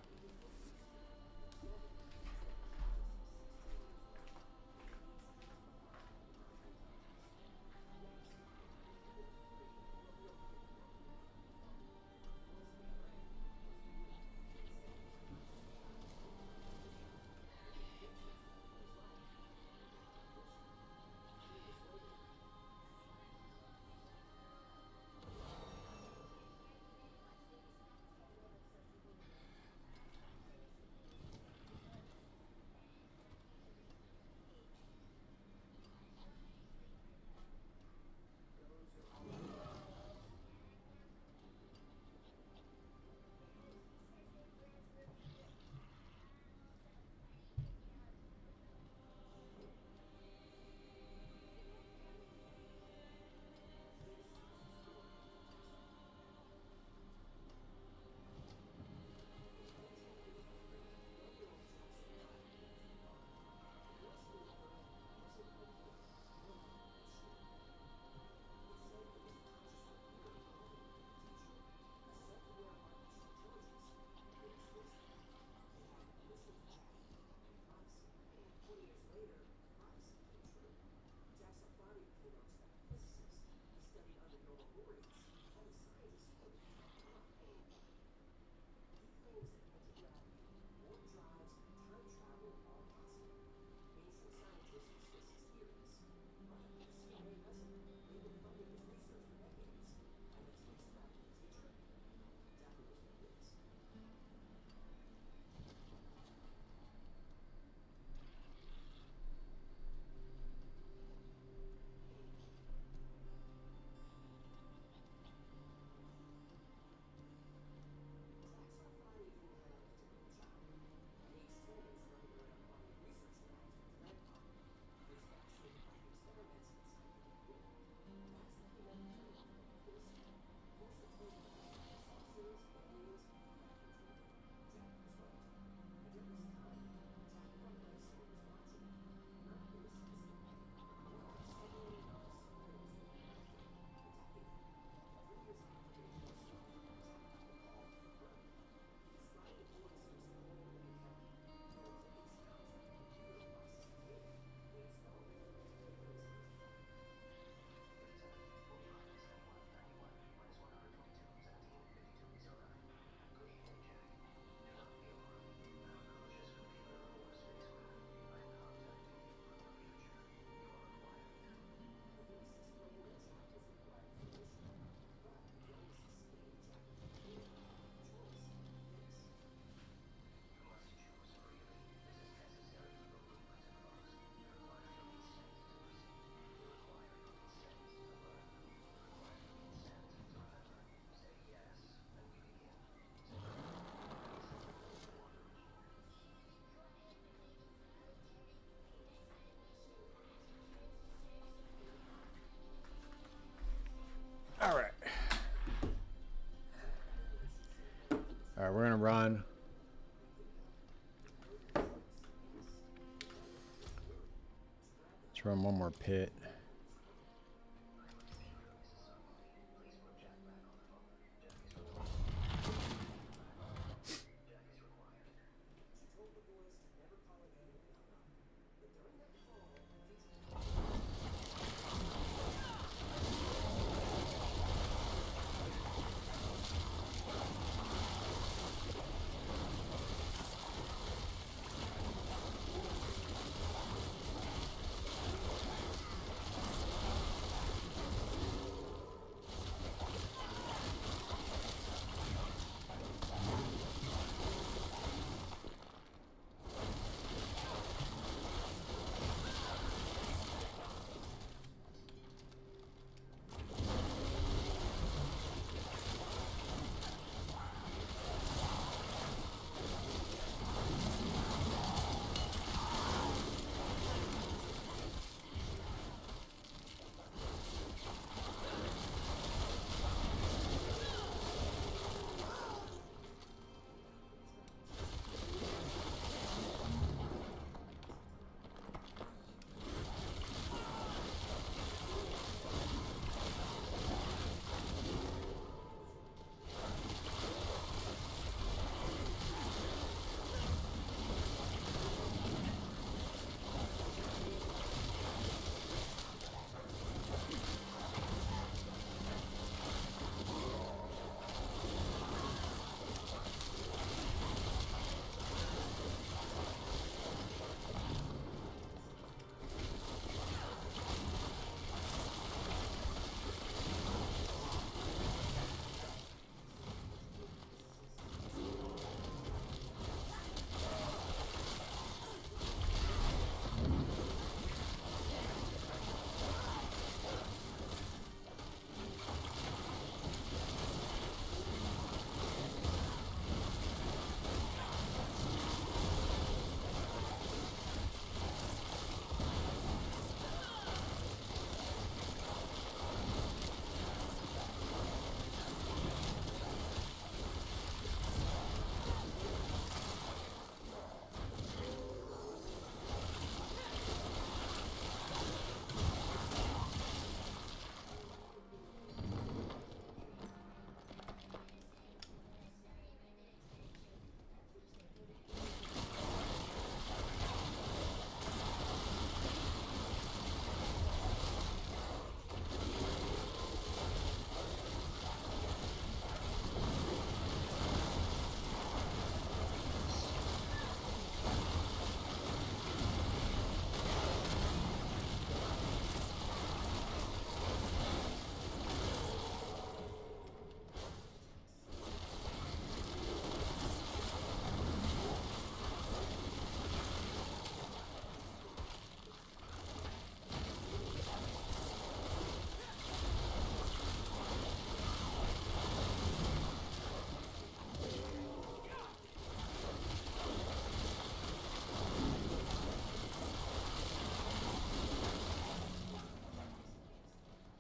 All right, we're gonna run. Let's run one more pit.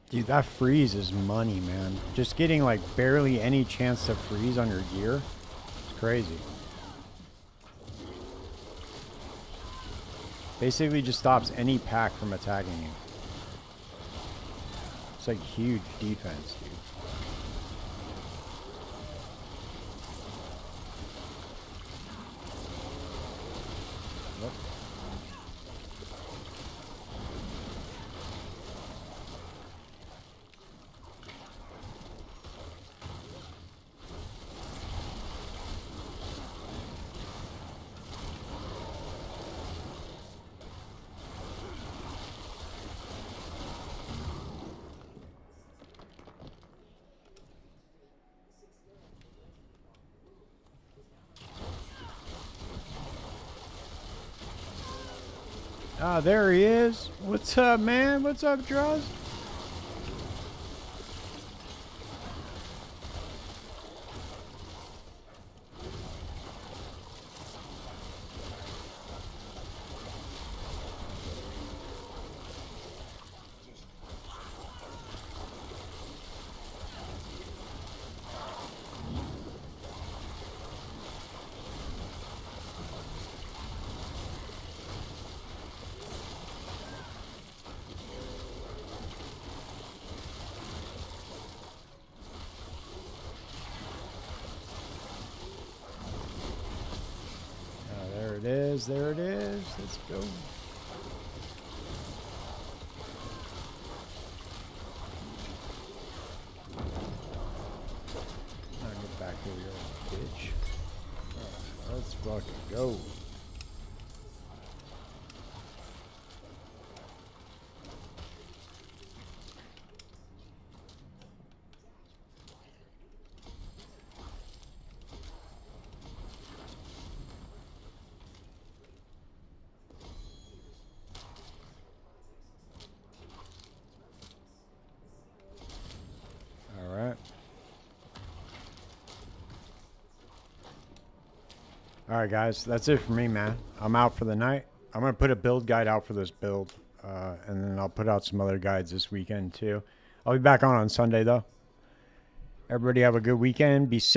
Dude, that freeze is money, man. Just getting like barely any chance to freeze on your gear. It's crazy. Basically just stops any pack from attacking you. It's like huge defense, dude. Yep. Ah, there he is. What's up, man? What's up, Draws? is. There it is. Let's go. I'll get back here, you bitch. Right, let's fucking go. All right, guys, that's it for me, man. I'm out for the night. I'm going to put a build guide out for this build, and then I'll put out some other guides this weekend, too. I'll be back on Sunday, though. Everybody have a good weekend. Be safe.